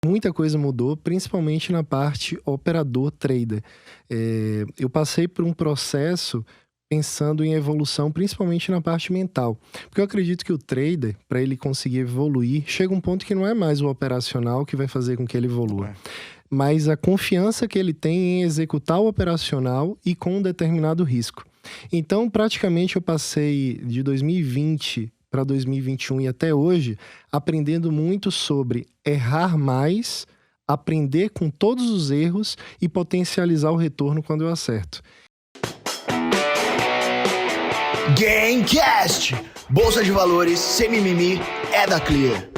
Muita coisa mudou, principalmente na parte operador-trader. Eu passei por um processo pensando em evolução, principalmente na parte mental. Porque eu acredito que o trader, para ele conseguir evoluir, chega um ponto que não é mais o operacional que vai fazer com que ele evolua. Mas a confiança que ele tem em executar o operacional e com um determinado risco. Então, praticamente, eu passei de 2020 para 2021 e até hoje, aprendendo muito sobre errar mais, aprender com todos os erros e potencializar o retorno quando eu acerto. Gamecast! Bolsa de valores, sem mimimi, é da Clear.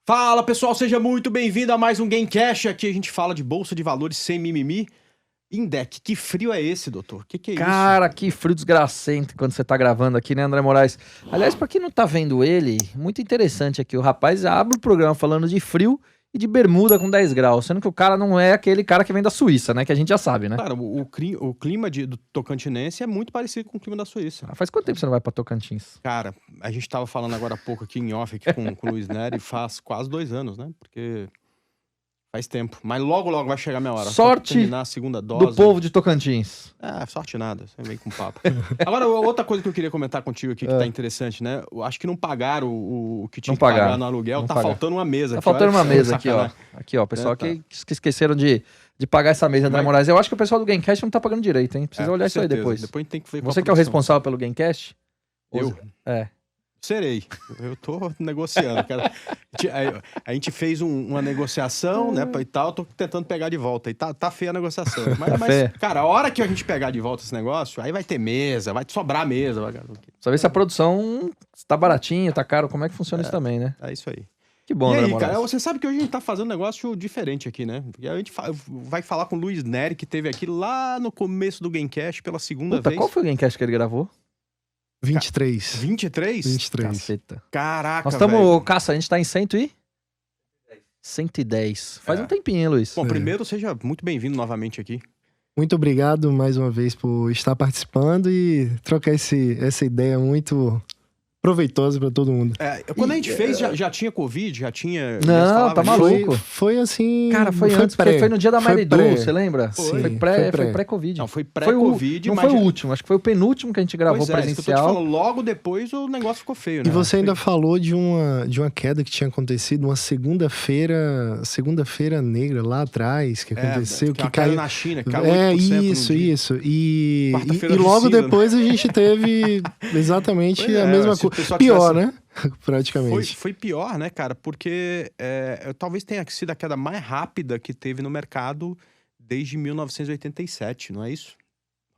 Fala pessoal, seja muito bem-vindo a mais um Gamecast. Aqui a gente fala de bolsa de valores sem mimimi. Indec, que frio é esse, doutor? Que é isso? Cara, que frio desgracento quando você tá gravando aqui, né, André Moraes? Aliás, pra quem não tá vendo ele, muito interessante aqui. O rapaz abre o programa falando de frio e de bermuda com 10 graus, sendo que o cara não é aquele cara que vem da Suíça, né? Que a gente já sabe, né? Cara, o clima do Tocantinense é muito parecido com o clima da Suíça. Faz quanto tempo você não vai pra Tocantins? Cara, a gente tava falando agora há pouco aqui em off aqui com o Luiz Neri, faz quase 2 anos, né? Porque faz tempo. Mas logo vai chegar a minha hora. Sorte só terminar a segunda dose. do povo de Tocantins. Sorte nada. Você vem com papo. Agora, outra coisa que eu queria comentar contigo aqui, que tá interessante, né? Eu acho que não pagaram o que tinha que pagar no aluguel. Tá faltando uma mesa. Tá aqui, faltando olha, uma mesa aqui, ó. sacanagem. Aqui, ó. Pessoal que esqueceram de pagar essa mesa, André Moraes. Eu acho que o pessoal do Gamecast não tá pagando direito, hein? Precisa olhar isso aí depois. Depois a gente tem que ver Você que é o responsável pelo Gamecast? Eu? É. Serei. Eu tô negociando, cara. A gente fez uma negociação, né, e tal, tô tentando pegar de volta. E tá feia a negociação. Mas, cara, a hora que a gente pegar de volta esse negócio, aí vai ter mesa, vai sobrar mesa. Só ver se a produção tá baratinha, tá caro, como é que funciona isso também, né? É isso aí. Que bom, e né, aí, cara, você sabe que hoje a gente tá fazendo um negócio diferente aqui, né? A gente vai falar com o Luiz Neri, que teve aqui lá no começo do Gamecast pela segunda vez. Qual foi o Gamecast que ele gravou? 23. 23? 23. Caceta. Caraca, nós estamos, velho. Caça, a gente tá em 110. Faz um tempinho, hein, Luiz? Bom, primeiro, seja muito bem-vindo novamente aqui. Muito obrigado mais uma vez por estar participando e trocar essa ideia muito proveitosa para todo mundo. Quando a gente fez, já tinha Covid? Já tinha... Não, tá maluco. Foi assim... Cara, foi antes, porque foi no dia da Maridu, você lembra? Foi pré-Covid. Não, foi pré-Covid. Não foi o último, acho que foi o penúltimo que a gente gravou presencial. Logo depois o negócio ficou feio, né? E você ainda falou de uma queda que tinha acontecido, uma segunda-feira negra lá atrás, que aconteceu, que caiu na China, que caiu 8% isso. E Quarta-feira logo de depois a gente teve exatamente a mesma coisa. Pior, né? Praticamente. Foi pior, né, cara? Porque talvez tenha sido a queda mais rápida que teve no mercado desde 1987, não é isso?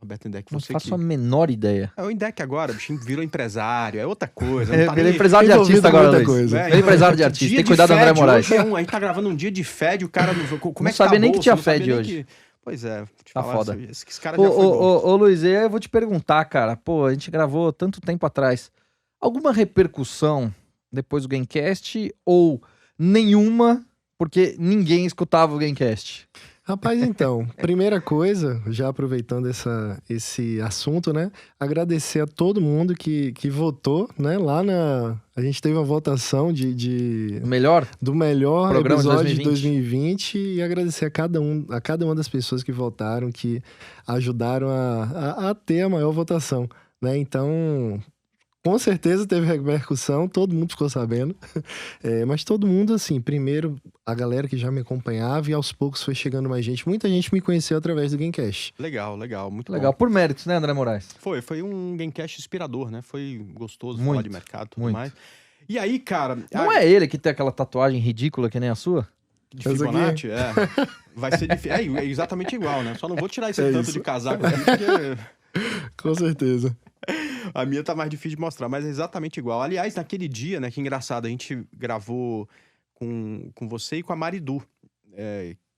Roberto Indec, Não você faço a menor ideia. O Indec agora, o bichinho virou empresário, é outra coisa. Ele é empresário de artista agora, Luiz. Ele é empresário de artista, tem que cuidar do André Moraes. A gente tá gravando um dia de FED, o cara... Como não sabia nem que tinha FED hoje. Pois é, tá foda. Esse cara já foi bom. Ô, Luiz, eu vou te perguntar, cara. Pô, a gente gravou tanto tempo atrás. Alguma repercussão depois do Gamecast ou nenhuma, porque ninguém escutava o Gamecast? Rapaz, então, primeira coisa, já aproveitando esse assunto, né? Agradecer a todo mundo que votou, né? Lá a gente teve uma votação do melhor programa episódio de 2020 e agradecer a cada uma das pessoas que votaram, que ajudaram a ter a maior votação, né? Então, com certeza teve repercussão, todo mundo ficou sabendo. Mas todo mundo, assim, primeiro a galera que já me acompanhava e aos poucos foi chegando mais gente. Muita gente me conheceu através do Gamecast. Legal, muito legal. Bom. Por méritos, né, André Moraes? Foi um Gamecast inspirador, né? Foi gostoso muito, falar de mercado e tudo muito. mais. E aí, cara... Não é ele que tem aquela tatuagem ridícula que nem a sua? De Fibonacci? Vai ser difícil. É exatamente igual, né? Só não vou tirar esse tanto de casaco aqui, porque... Com certeza. A minha tá mais difícil de mostrar, mas é exatamente igual. Aliás, naquele dia, né, que engraçado, a gente gravou com você e com a Maridu,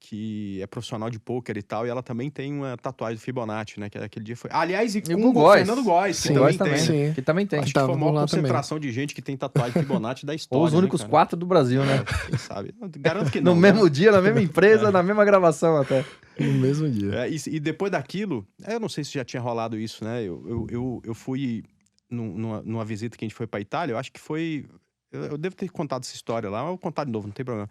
que é profissional de pôquer e tal, e ela também tem uma tatuagem do Fibonacci, né? Que aquele dia foi... Aliás, e com o Fernando Góes, que Sim, também também, tem. Sim. que também tem. Acho que Tava foi a por maior lá concentração de gente que tem tatuagem Fibonacci da história. Ou os únicos né, 4 do Brasil, né? Quem sabe? Garanto que No não. mesmo dia, na mesma empresa, na mesma gravação até. No mesmo dia. E depois daquilo, eu não sei se já tinha rolado isso, né? Eu fui numa visita que a gente foi pra Itália, eu acho que foi... Eu devo ter contado essa história lá, mas eu vou contar de novo, não tem problema.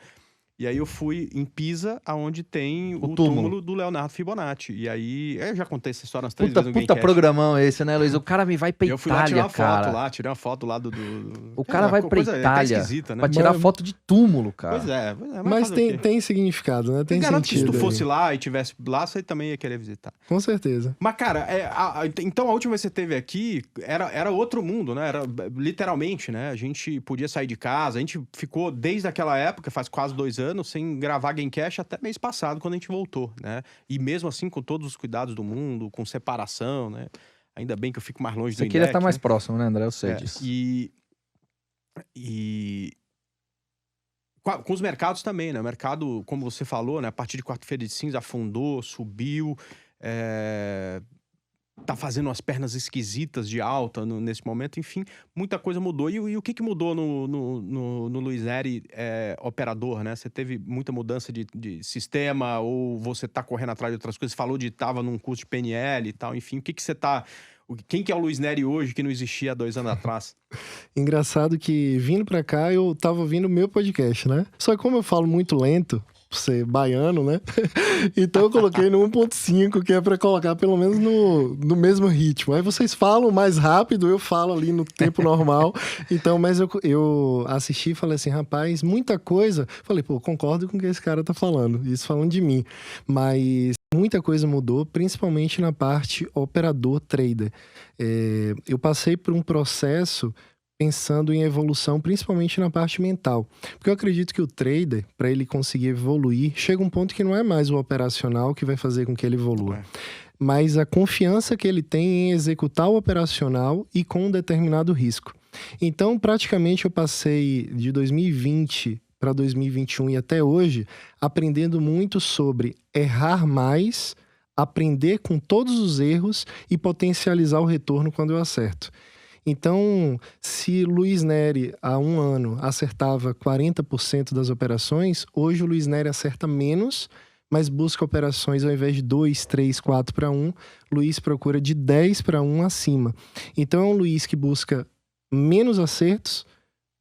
E aí eu fui em Pisa, aonde tem o túmulo do Leonardo Fibonacci. E aí, eu já contei essa história umas 3 vezes no Puta Gamecast. programão esse, né, Luiz? O cara me vai pra Eu fui lá tirar Itália, uma cara. foto lá, tirei uma foto lá do... O cara vai pra coisa até Itália esquisita, né? pra tirar foto de túmulo, cara. Pois é. Mas fazer o quê? tem significado, né? Tem Eu garanto que se sentido. tu aí. fosse lá e tivesse lá, você também ia querer visitar. Com certeza. Mas, cara, então a última vez que você esteve aqui, era outro mundo, né? Era literalmente, né? A gente podia sair de casa, a gente ficou desde aquela época, faz quase 2 anos, sem gravar Gamecast até mês passado, quando a gente voltou, né? E mesmo assim, com todos os cuidados do mundo, com separação, né? Ainda bem que eu fico mais longe do Você INDEC, queria estar mais né? próximo, né, André? Eu sei disso. E com os mercados também, né? O mercado, como você falou, né? A partir de quarta-feira de cinza afundou, subiu, tá fazendo umas pernas esquisitas de alta nesse momento, enfim, muita coisa mudou. E o que mudou no Luiz Neri operador, né? Você teve muita mudança de sistema, ou você tá correndo atrás de outras coisas? Você falou tava num curso de PNL e tal, enfim, quem que é o Luiz Neri hoje que não existia há 2 anos atrás? Engraçado que vindo pra cá eu tava ouvindo o meu podcast, né? Só que como eu falo muito lento, por ser baiano, né? Então eu coloquei no 1.5, que é pra colocar pelo menos no mesmo ritmo. Aí vocês falam mais rápido, eu falo ali no tempo normal. Então, mas eu assisti e falei assim, rapaz, muita coisa. Falei, pô, concordo com o que esse cara tá falando. Isso falando de mim. Mas muita coisa mudou, principalmente na parte operador-trader. Eu passei por um processo pensando em evolução, principalmente na parte mental. Porque eu acredito que o trader, para ele conseguir evoluir, chega um ponto que não é mais o operacional que vai fazer com que ele evolua. Mas a confiança que ele tem em executar o operacional e com um determinado risco. Então, praticamente, eu passei de 2020 para 2021 e até hoje, aprendendo muito sobre errar mais, aprender com todos os erros e potencializar o retorno quando eu acerto. Então, se Luiz Neri, há 1 ano, acertava 40% das operações, hoje o Luiz Neri acerta menos, mas busca operações ao invés de 2, 3, 4 para 1, Luiz procura de 10 para 1 acima. Então, é um Luiz que busca menos acertos,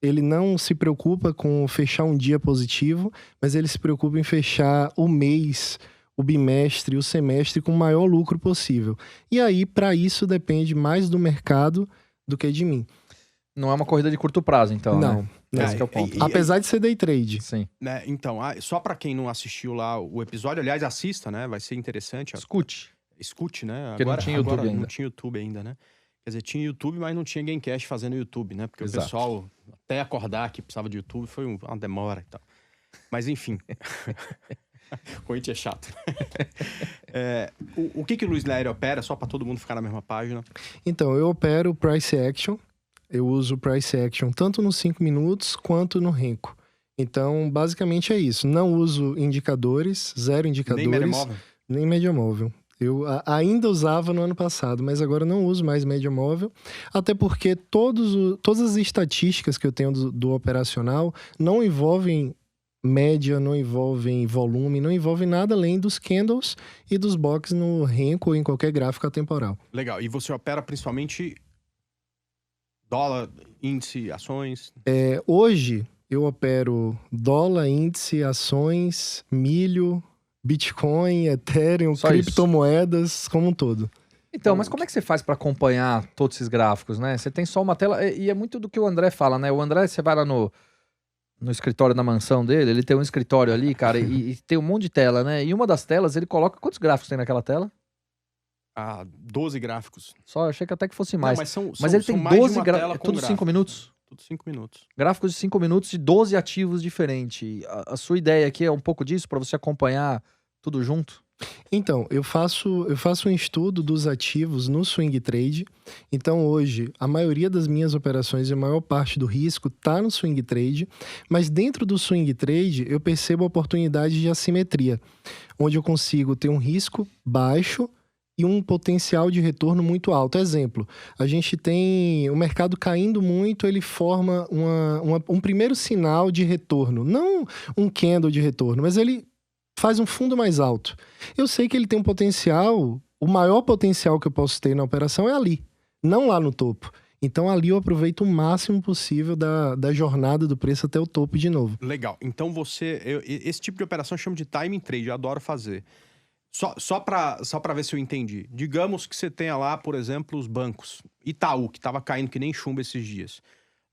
ele não se preocupa com fechar um dia positivo, mas ele se preocupa em fechar o mês, o bimestre, o semestre com o maior lucro possível. E aí, para isso, depende mais do mercado do que de mim. Não é uma corrida de curto prazo, então, Não. né? Esse que é o ponto. Apesar de ser day trade. Sim. Né? Então, só pra quem não assistiu lá o episódio, aliás, assista, né? Vai ser interessante. Escute, né? Porque não tinha YouTube ainda. Não tinha YouTube ainda, né? Quer dizer, tinha YouTube, mas não tinha Gamecast fazendo YouTube, né? Porque Exato. o pessoal, até acordar que precisava de YouTube, foi uma demora e tal. Mas, enfim... Corinthians é chato. O que o Luiz Neri opera, só para todo mundo ficar na mesma página? Então, eu opero Price Action. Eu uso Price Action tanto nos 5 minutos quanto no Renko. Então, basicamente é isso. Não uso indicadores, 0 indicadores. Nem média móvel? Nem média móvel. Eu ainda usava no ano passado, mas agora não uso mais média móvel. Até porque todas as estatísticas que eu tenho do operacional não envolvem média, não envolvem volume, não envolvem nada além dos candles e dos boxes no Renko ou em qualquer gráfico atemporal. Legal. E você opera principalmente dólar, índice, ações? Hoje eu opero dólar, índice, ações, milho, Bitcoin, Ethereum, Só criptomoedas, como um todo. Então, mas como é que você faz para acompanhar todos esses gráficos, né? Você tem só uma tela, e é muito do que o André fala, né? O André, você vai lá no escritório da mansão dele, ele tem um escritório ali, cara, e tem um monte de tela, né? E uma das telas, ele coloca... Quantos gráficos tem naquela tela? 12 gráficos. Só, eu achei que até que fosse mais. Não, mas ele tem 12 gráficos, tudo 5 minutos? Tudo 5 minutos. Gráficos de 5 minutos de 12 ativos diferentes. A sua ideia aqui é um pouco disso, pra você acompanhar tudo junto? Então, eu faço um estudo dos ativos no swing trade. Então, hoje, a maioria das minhas operações e a maior parte do risco está no swing trade. Mas dentro do swing trade, eu percebo a oportunidade de assimetria, onde eu consigo ter um risco baixo e um potencial de retorno muito alto. Exemplo, a gente tem o mercado caindo muito, ele forma um primeiro sinal de retorno. Não um candle de retorno, mas ele faz um fundo mais alto. Eu sei que ele tem um potencial, o maior potencial que eu posso ter na operação é ali, não lá no topo. Então ali eu aproveito o máximo possível da jornada do preço até o topo de novo. Legal. Então esse tipo de operação eu chamo de timing trade, eu adoro fazer. Só pra ver se eu entendi. Digamos que você tenha lá, por exemplo, os bancos. Itaú, que tava caindo que nem chumbo esses dias.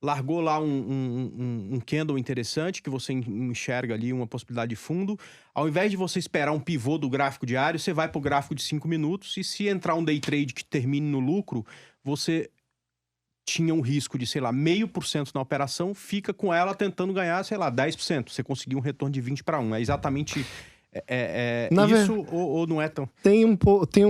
Largou lá um candle interessante, que você enxerga ali uma possibilidade de fundo. Ao invés de você esperar um pivô do gráfico diário, você vai pro gráfico de 5 minutos. E se entrar um day trade que termine no lucro, você tinha um risco de, sei lá, 0,5% na operação, fica com ela tentando ganhar, sei lá, 10%. Você conseguiu um retorno de 20-1. É exatamente isso ou não é tão... Tem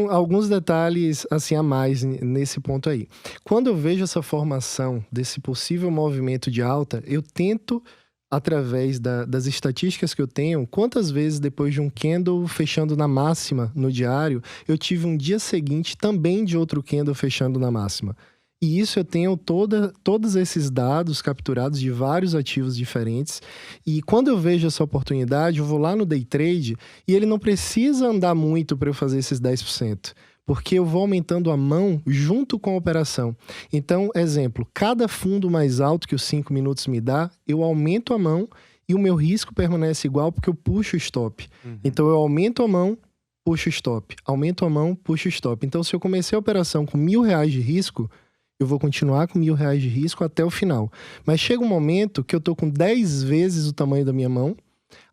alguns detalhes assim a mais nesse ponto aí. Quando eu vejo essa formação desse possível movimento de alta, eu tento, através das estatísticas que eu tenho, quantas vezes depois de um candle fechando na máxima no diário, eu tive um dia seguinte também de outro candle fechando na máxima. E isso eu tenho todos esses dados capturados de vários ativos diferentes. E quando eu vejo essa oportunidade, eu vou lá no day trade e ele não precisa andar muito para eu fazer esses 10%. Porque eu vou aumentando a mão junto com a operação. Então, exemplo, cada fundo mais alto que os 5 minutos me dá, eu aumento a mão e o meu risco permanece igual porque eu puxo o stop. Então, eu aumento a mão, puxo o stop. Aumento a mão, puxo o stop. Então, se eu comecei a operação com R$1.000 de risco, eu vou continuar com R$1.000 de risco até o final. Mas chega um momento que eu tô com 10 vezes o tamanho da minha mão,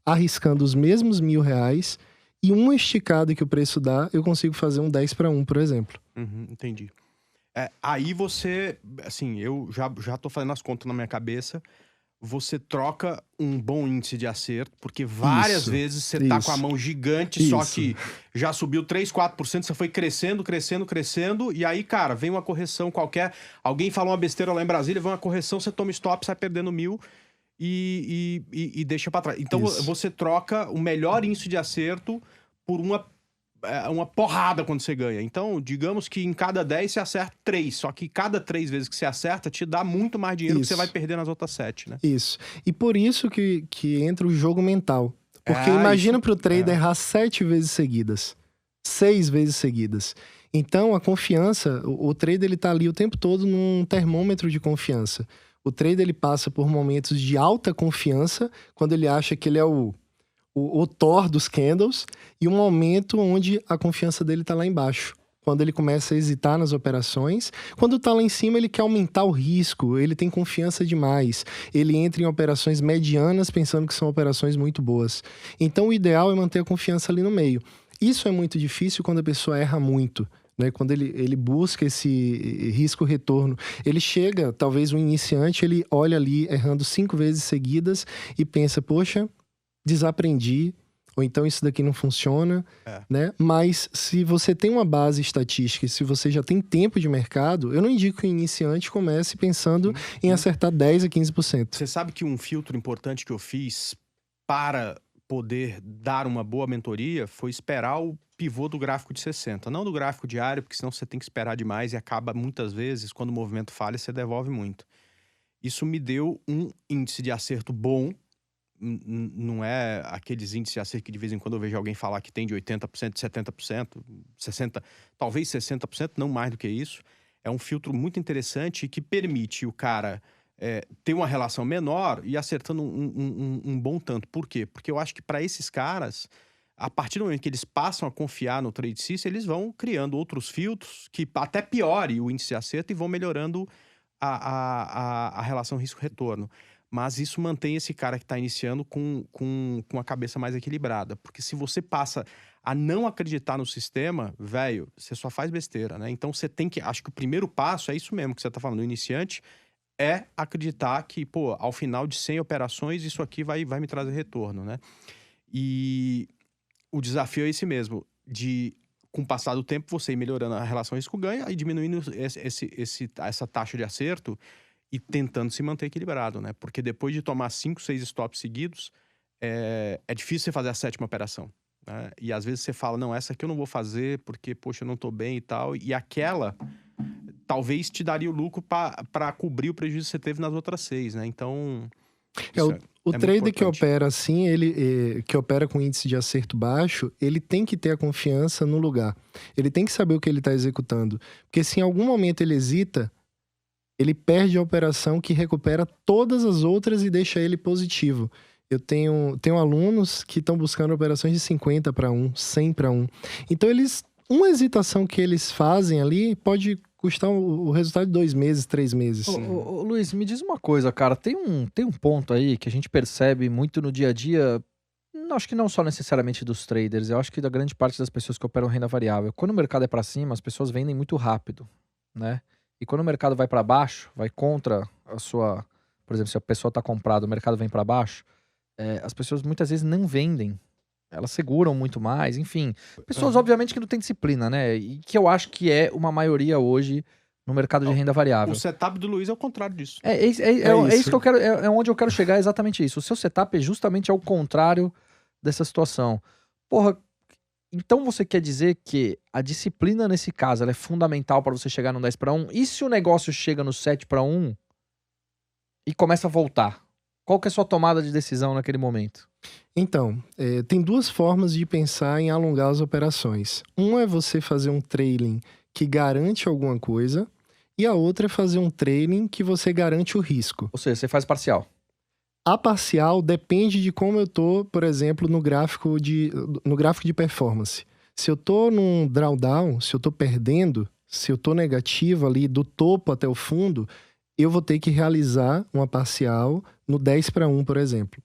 arriscando os mesmos R$1.000, e uma esticada que o preço dá, eu consigo fazer um 10-1, por exemplo. Entendi. Aí você, assim, eu já tô fazendo as contas na minha cabeça, você troca um bom índice de acerto, porque várias vezes você tá com a mão gigante, só que já subiu 3, 4%, você foi crescendo, e aí, cara, vem uma correção qualquer, alguém falou uma besteira lá em Brasília, vem uma correção, você toma stop, sai perdendo 1.000 e deixa pra trás. Então você troca o melhor índice de acerto por uma porrada quando você ganha. Então, digamos que em cada 10 você acerta 3. Só que cada 3 vezes que você acerta, te dá muito mais dinheiro que você vai perder nas outras 7, né? Isso. E por isso que entra o jogo mental. Porque imagina pro trader errar 7 vezes seguidas. 6 vezes seguidas. Então, a confiança, o trader ele tá ali o tempo todo num termômetro de confiança. O trader ele passa por momentos de alta confiança, quando ele acha que ele é o Thor dos candles, e um momento onde a confiança dele tá lá embaixo. Quando ele começa a hesitar nas operações. Quando tá lá em cima, ele quer aumentar o risco, ele tem confiança demais. Ele entra em operações medianas pensando que são operações muito boas. Então, o ideal é manter a confiança ali no meio. Isso é muito difícil quando a pessoa erra muito, né? Quando ele busca esse risco-retorno. Ele chega, talvez um iniciante, ele olha ali errando 5 vezes seguidas e pensa, poxa, desaprendi, ou então isso daqui não funciona, né? Mas se você tem uma base estatística e se você já tem tempo de mercado, eu não indico que o iniciante comece pensando em acertar 10 a 15%. Você sabe que um filtro importante que eu fiz para poder dar uma boa mentoria foi esperar o pivô do gráfico de 60, não do gráfico diário, porque senão você tem que esperar demais e acaba muitas vezes, quando o movimento falha, você devolve muito. Isso me deu um índice de acerto bom. Não é aqueles índices de acerto que de vez em quando eu vejo alguém falar que tem de 80%, 70%, 60%, talvez 60%, não mais do que isso. É um filtro muito interessante que permite o cara ter uma relação menor e acertando um bom tanto. Por quê? Porque eu acho que para esses caras, a partir do momento que eles passam a confiar no Trade System, eles vão criando outros filtros que até piore o índice de acerto e vão melhorando a relação risco-retorno. Mas isso mantém esse cara que está iniciando com a cabeça mais equilibrada. Porque se você passa a não acreditar no sistema, velho, você só faz besteira, né? Então você tem que... Acho que o primeiro passo é isso mesmo que você está falando. O iniciante é acreditar que, pô, ao final de 100 operações, isso aqui vai me trazer retorno, né? E o desafio é esse mesmo. com o passar do tempo, você ir melhorando a relação risco-ganho e diminuindo essa taxa de acerto e tentando se manter equilibrado, né? Porque depois de tomar 5, 6 stops seguidos, é difícil você fazer a 7ª operação, né? E às vezes você fala, não, essa aqui eu não vou fazer porque, poxa, eu não tô bem e tal. E aquela, talvez te daria o lucro para cobrir o prejuízo que você teve nas outras 6, né? Então... O trader que opera assim, que opera com índice de acerto baixo, ele tem que ter a confiança no lugar. Ele tem que saber o que ele está executando. Porque se em algum momento ele hesita, ele perde a operação que recupera todas as outras e deixa ele positivo. Eu tenho alunos que estão buscando operações de 50 para 1, 100 para 1. Então, uma hesitação que eles fazem ali pode custar o resultado de 2 meses, 3 meses. Ô, Luiz, me diz uma coisa, cara. Tem um ponto aí que a gente percebe muito no dia a dia, acho que não só necessariamente dos traders, eu acho que da grande parte das pessoas que operam renda variável. Quando o mercado é para cima, as pessoas vendem muito rápido, né? E quando o mercado vai para baixo, vai contra a sua... Por exemplo, se a pessoa está comprada, o mercado vem para baixo, as pessoas muitas vezes não vendem. Elas seguram muito mais, enfim. Pessoas, obviamente, que não têm disciplina, né? E que eu acho que é uma maioria hoje no mercado de renda variável. O setup do Luiz é o contrário disso. É isso que eu quero, é onde eu quero chegar, é exatamente isso. O seu setup é justamente ao contrário dessa situação. Porra, então você quer dizer que a disciplina nesse caso ela é fundamental para você chegar no 10 para 1? E se o negócio chega no 7 para 1 e começa a voltar? Qual que é a sua tomada de decisão naquele momento? Então, tem 2 formas de pensar em alongar as operações. Uma é você fazer um trailing que garante alguma coisa, e a outra é fazer um trailing que você garante o risco. Ou seja, você faz parcial. A parcial depende de como eu tô, por exemplo, no gráfico de performance. Se eu tô num drawdown, se eu tô perdendo, se eu tô negativo ali do topo até o fundo, eu vou ter que realizar uma parcial no 10 para 1, por exemplo.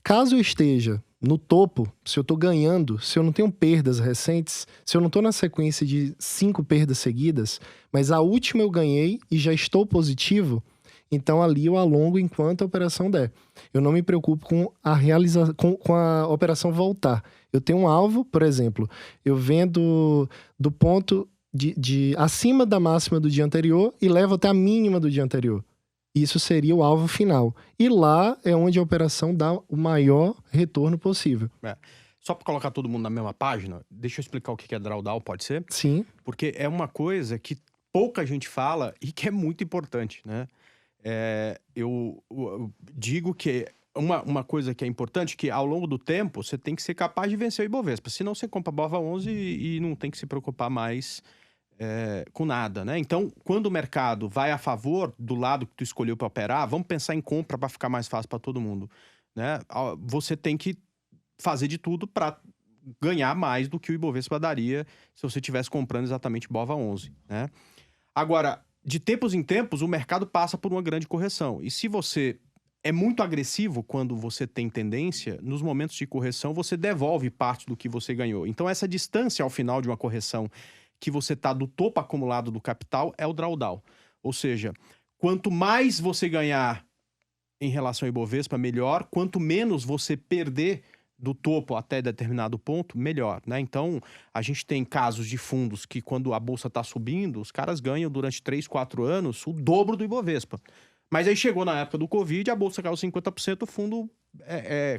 Caso eu esteja no topo, se eu tô ganhando, se eu não tenho perdas recentes, se eu não tô na sequência de 5 perdas seguidas, mas a última eu ganhei e já estou positivo, então ali eu alongo enquanto a operação der. Eu não me preocupo com a operação voltar. Eu tenho um alvo, por exemplo, eu vendo do ponto de acima da máxima do dia anterior e levo até a mínima do dia anterior. Isso seria o alvo final. E lá é onde a operação dá o maior retorno possível. Só para colocar todo mundo na mesma página, deixa eu explicar o que é drawdown, pode ser? Sim. Porque é uma coisa que pouca gente fala e que é muito importante, né? Eu digo que uma coisa que é importante, que ao longo do tempo você tem que ser capaz de vencer o Ibovespa. Senão você compra Bova 11 e não tem que se preocupar mais com nada, né? Então, quando o mercado vai a favor do lado que tu escolheu para operar, vamos pensar em compra para ficar mais fácil para todo mundo, né? Você tem que fazer de tudo para ganhar mais do que o Ibovespa daria se você estivesse comprando exatamente Bova 11, né? Agora, de tempos em tempos, o mercado passa por uma grande correção. E se você é muito agressivo quando você tem tendência, nos momentos de correção você devolve parte do que você ganhou. Então, essa distância ao final de uma correção que você está do topo acumulado do capital é o drawdown. Ou seja, quanto mais você ganhar em relação ao Ibovespa, melhor. Quanto menos você perder do topo até determinado ponto, melhor, né? Então, a gente tem casos de fundos que quando a bolsa está subindo, os caras ganham durante 3, 4 anos o dobro do Ibovespa. Mas aí chegou na época do Covid, a bolsa caiu 50%, o fundo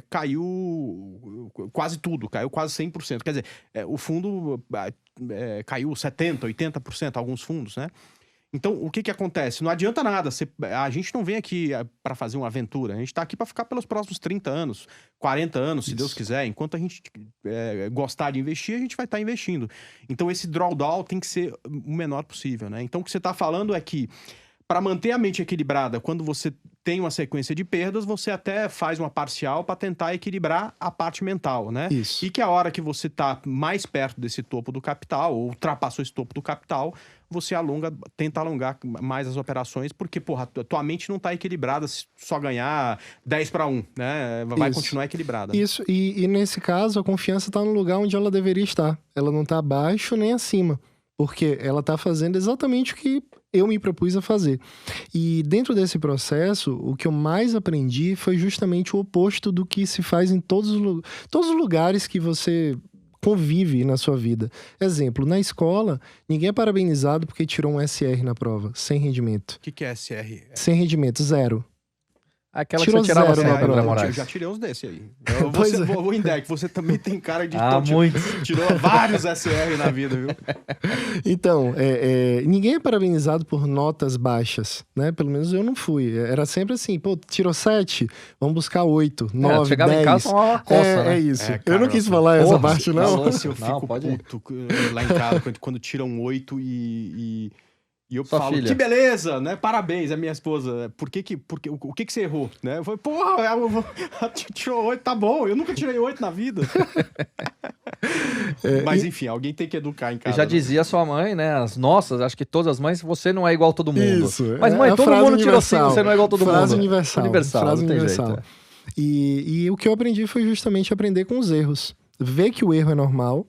caiu quase tudo, caiu quase 100%. Quer dizer, o fundo caiu 70%, 80%, alguns fundos, né? Então, o que acontece? Não adianta nada. A gente não vem aqui para fazer uma aventura. A gente está aqui para ficar pelos próximos 30 anos, 40 anos, se Deus quiser. Enquanto a gente gostar de investir, a gente vai estar investindo. Então, esse drawdown tem que ser o menor possível, né? Então, o que você está falando é que, para manter a mente equilibrada, quando você tem uma sequência de perdas, você até faz uma parcial para tentar equilibrar a parte mental, né? Isso. E que a hora que você está mais perto desse topo do capital, ou ultrapassou esse topo do capital, você tenta alongar mais as operações, porque, porra, tua mente não está equilibrada se só ganhar 10 para 1, né? Vai continuar equilibrada. Isso, e nesse caso, a confiança está no lugar onde ela deveria estar. Ela não está abaixo nem acima, porque ela está fazendo exatamente o que eu me propus a fazer. E dentro desse processo, o que eu mais aprendi foi justamente o oposto do que se faz em todos os lugares que você convive na sua vida. Exemplo, na escola, ninguém é parabenizado porque tirou um SR na prova, sem rendimento. O que é SR? Sem rendimento, 0. Aquela Tirou que você tirava zero, sempre, né, André Bruno? Eu Moraes. já tirei uns desse aí. Pois é. Vou Indec, você também tem cara de... Muito. Tirou vários SR na vida, viu? Então, ninguém é parabenizado por notas baixas, né? Pelo menos eu não fui. Era sempre assim, pô, tirou 7, vamos buscar 8, 9, chegava 10. em casa, tomava uma coça, né? É isso. É, Eu não cara, quis falar essa porra, parte, não. Nossa, eu Não, fico pode ir. puto lá em casa quando tiram um 8 e eu Sua falo, filha. que beleza, né? Parabéns, a minha esposa. O que você errou, né? Eu falei, porra, tirou 8, tá bom. Eu nunca tirei 8 na vida. Mas enfim, alguém tem que educar em E casa. já né? dizia sua mãe, né? As nossas, acho que todas as mães, você não é igual a todo mundo. Isso. Mas, é mãe, a todo frase mundo tirou 5, universal. você não é igual a todo Frase mundo. universal. Frase não tem universal. jeito. E o que eu aprendi foi justamente aprender com os erros. Ver que o erro é normal,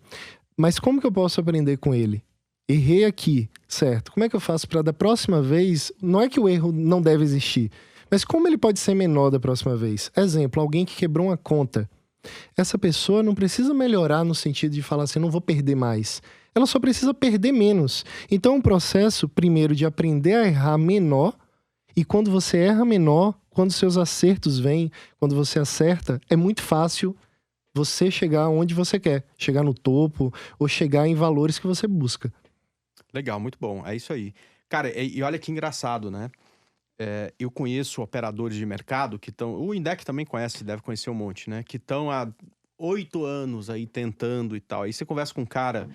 mas como que eu posso aprender com ele? Errei aqui, certo? Como é que eu faço para da próxima vez? Não é que o erro não deve existir, mas como ele pode ser menor da próxima vez? Exemplo, alguém que quebrou uma conta. Essa pessoa não precisa melhorar no sentido de falar assim, não vou perder mais. Ela só precisa perder menos. Então é um processo, primeiro, de aprender a errar menor. E quando você erra menor, quando seus acertos vêm, quando você acerta, é muito fácil você chegar onde você quer. Chegar no topo ou chegar em valores que você busca. Legal, muito bom. É isso aí. Cara, e olha que engraçado, né? Eu conheço operadores de mercado que estão... O Indec também conhece, deve conhecer um monte, né? Que estão há 8 anos aí tentando e tal. Aí você conversa com um cara,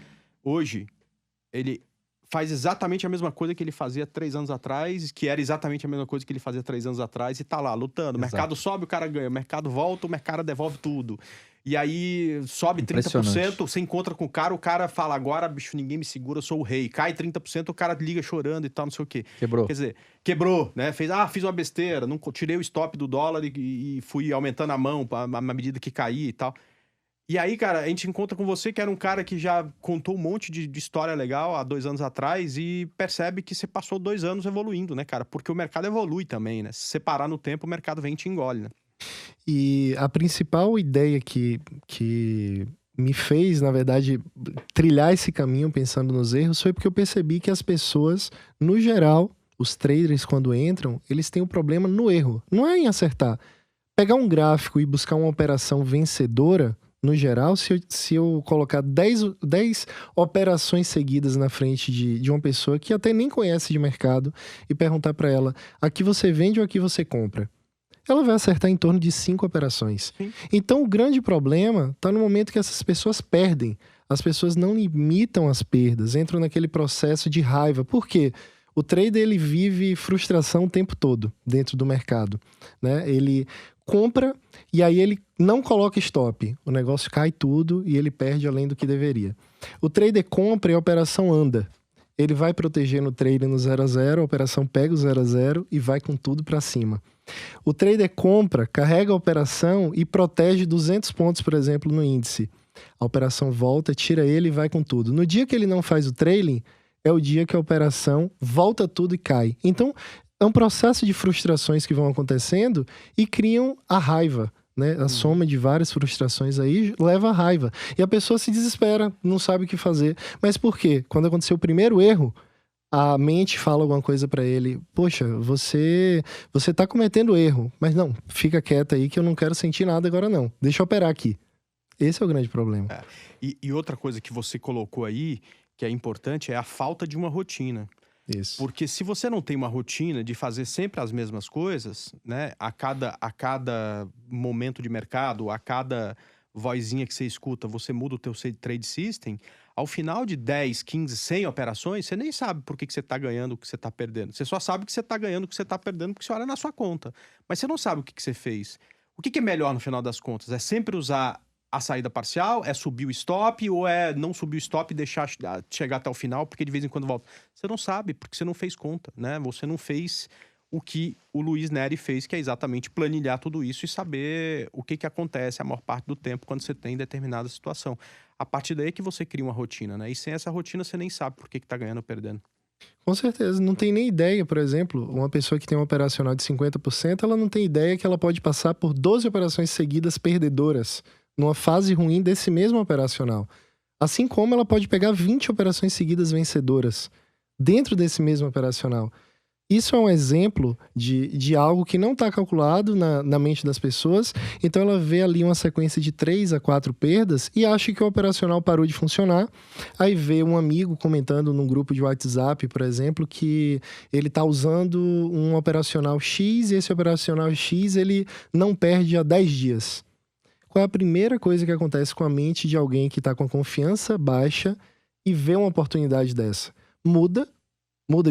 hoje, ele faz exatamente a mesma coisa que ele fazia 3 anos atrás, que era exatamente a mesma coisa que ele fazia 3 anos atrás, e tá lá, lutando. O mercado sobe, o cara ganha. O mercado volta, o mercado devolve tudo. E aí sobe 30%, você encontra com o cara fala, agora, bicho, ninguém me segura, eu sou o rei. Cai 30%, o cara liga chorando e tal, não sei o quê. Quebrou. Quer dizer, quebrou, né? Fiz uma besteira, não tirei o stop do dólar e fui aumentando a mão à medida que caía e tal. E aí, cara, a gente encontra com você, que era um cara que já contou um monte de história legal há 2 anos atrás e percebe que você passou 2 anos evoluindo, né, cara? Porque o mercado evolui também, né? Se você parar no tempo, o mercado vem e te engole, né? E a principal ideia que me fez, na verdade, trilhar esse caminho pensando nos erros foi porque eu percebi que as pessoas, no geral, os traders, quando entram, eles têm um problema no erro. Não é em acertar. Pegar um gráfico e buscar uma operação vencedora, no geral, se eu colocar 10 operações seguidas na frente de uma pessoa que até nem conhece de mercado e perguntar para ela, aqui você vende ou aqui você compra? Ela vai acertar em torno de 5 operações. Sim. Então, o grande problema está no momento que essas pessoas perdem. As pessoas não limitam as perdas, entram naquele processo de raiva. Por quê? O trader, ele vive frustração o tempo todo dentro do mercado, né? Ele compra e aí ele não coloca stop. O negócio cai tudo e ele perde além do que deveria. O trader compra e a operação anda. Ele vai proteger no trade no 0 a 0, a operação pega o 0 a 0 e vai com tudo para cima. O trader compra, carrega a operação e protege 200 pontos, por exemplo, no índice. A operação volta, tira ele e vai com tudo. No dia que ele não faz o trailing, é o dia que a operação volta tudo e cai. Então, é um processo de frustrações que vão acontecendo e criam a raiva, né? A soma de várias frustrações aí leva à raiva. E a pessoa se desespera, não sabe o que fazer. Mas por quê? Quando aconteceu o primeiro erro, a mente fala alguma coisa pra ele. Poxa, você tá cometendo erro. Mas não, fica quieto aí que eu não quero sentir nada agora não. Deixa eu operar aqui. Esse é o grande problema. E outra coisa que você colocou aí, que é importante, é a falta de uma rotina. Isso. Porque se você não tem uma rotina de fazer sempre as mesmas coisas, né? A cada momento de mercado, a cada vozinha que você escuta, você muda o teu trade system, ao final de 10, 15, 100 operações, você nem sabe por que você está ganhando, o que você está perdendo. Você só sabe que você está ganhando, o que você está perdendo, porque você olha na sua conta. Mas você não sabe o que você fez. O que é melhor no final das contas? É sempre usar a saída parcial, é subir o stop, ou é não subir o stop e deixar chegar até o final, porque de vez em quando volta. Você não sabe, porque você não fez conta, né? Você não fez o que o Luiz Neri fez, que é exatamente planilhar tudo isso e saber o que acontece a maior parte do tempo quando você tem determinada situação. A partir daí é que você cria uma rotina, né? E sem essa rotina você nem sabe por que tá ganhando ou perdendo. Com certeza, não tem nem ideia, por exemplo, uma pessoa que tem um operacional de 50%, ela não tem ideia que ela pode passar por 12 operações seguidas perdedoras numa fase ruim desse mesmo operacional. Assim como ela pode pegar 20 operações seguidas vencedoras dentro desse mesmo operacional. Isso é um exemplo de algo que não está calculado na mente das pessoas. Então ela vê ali uma sequência de 3 a 4 perdas e acha que o operacional parou de funcionar. Aí vê um amigo comentando num grupo de WhatsApp, por exemplo, que ele está usando um operacional X e esse operacional X ele não perde há 10 dias. Qual é a primeira coisa que acontece com a mente de alguém que está com a confiança baixa e vê uma oportunidade dessa? Muda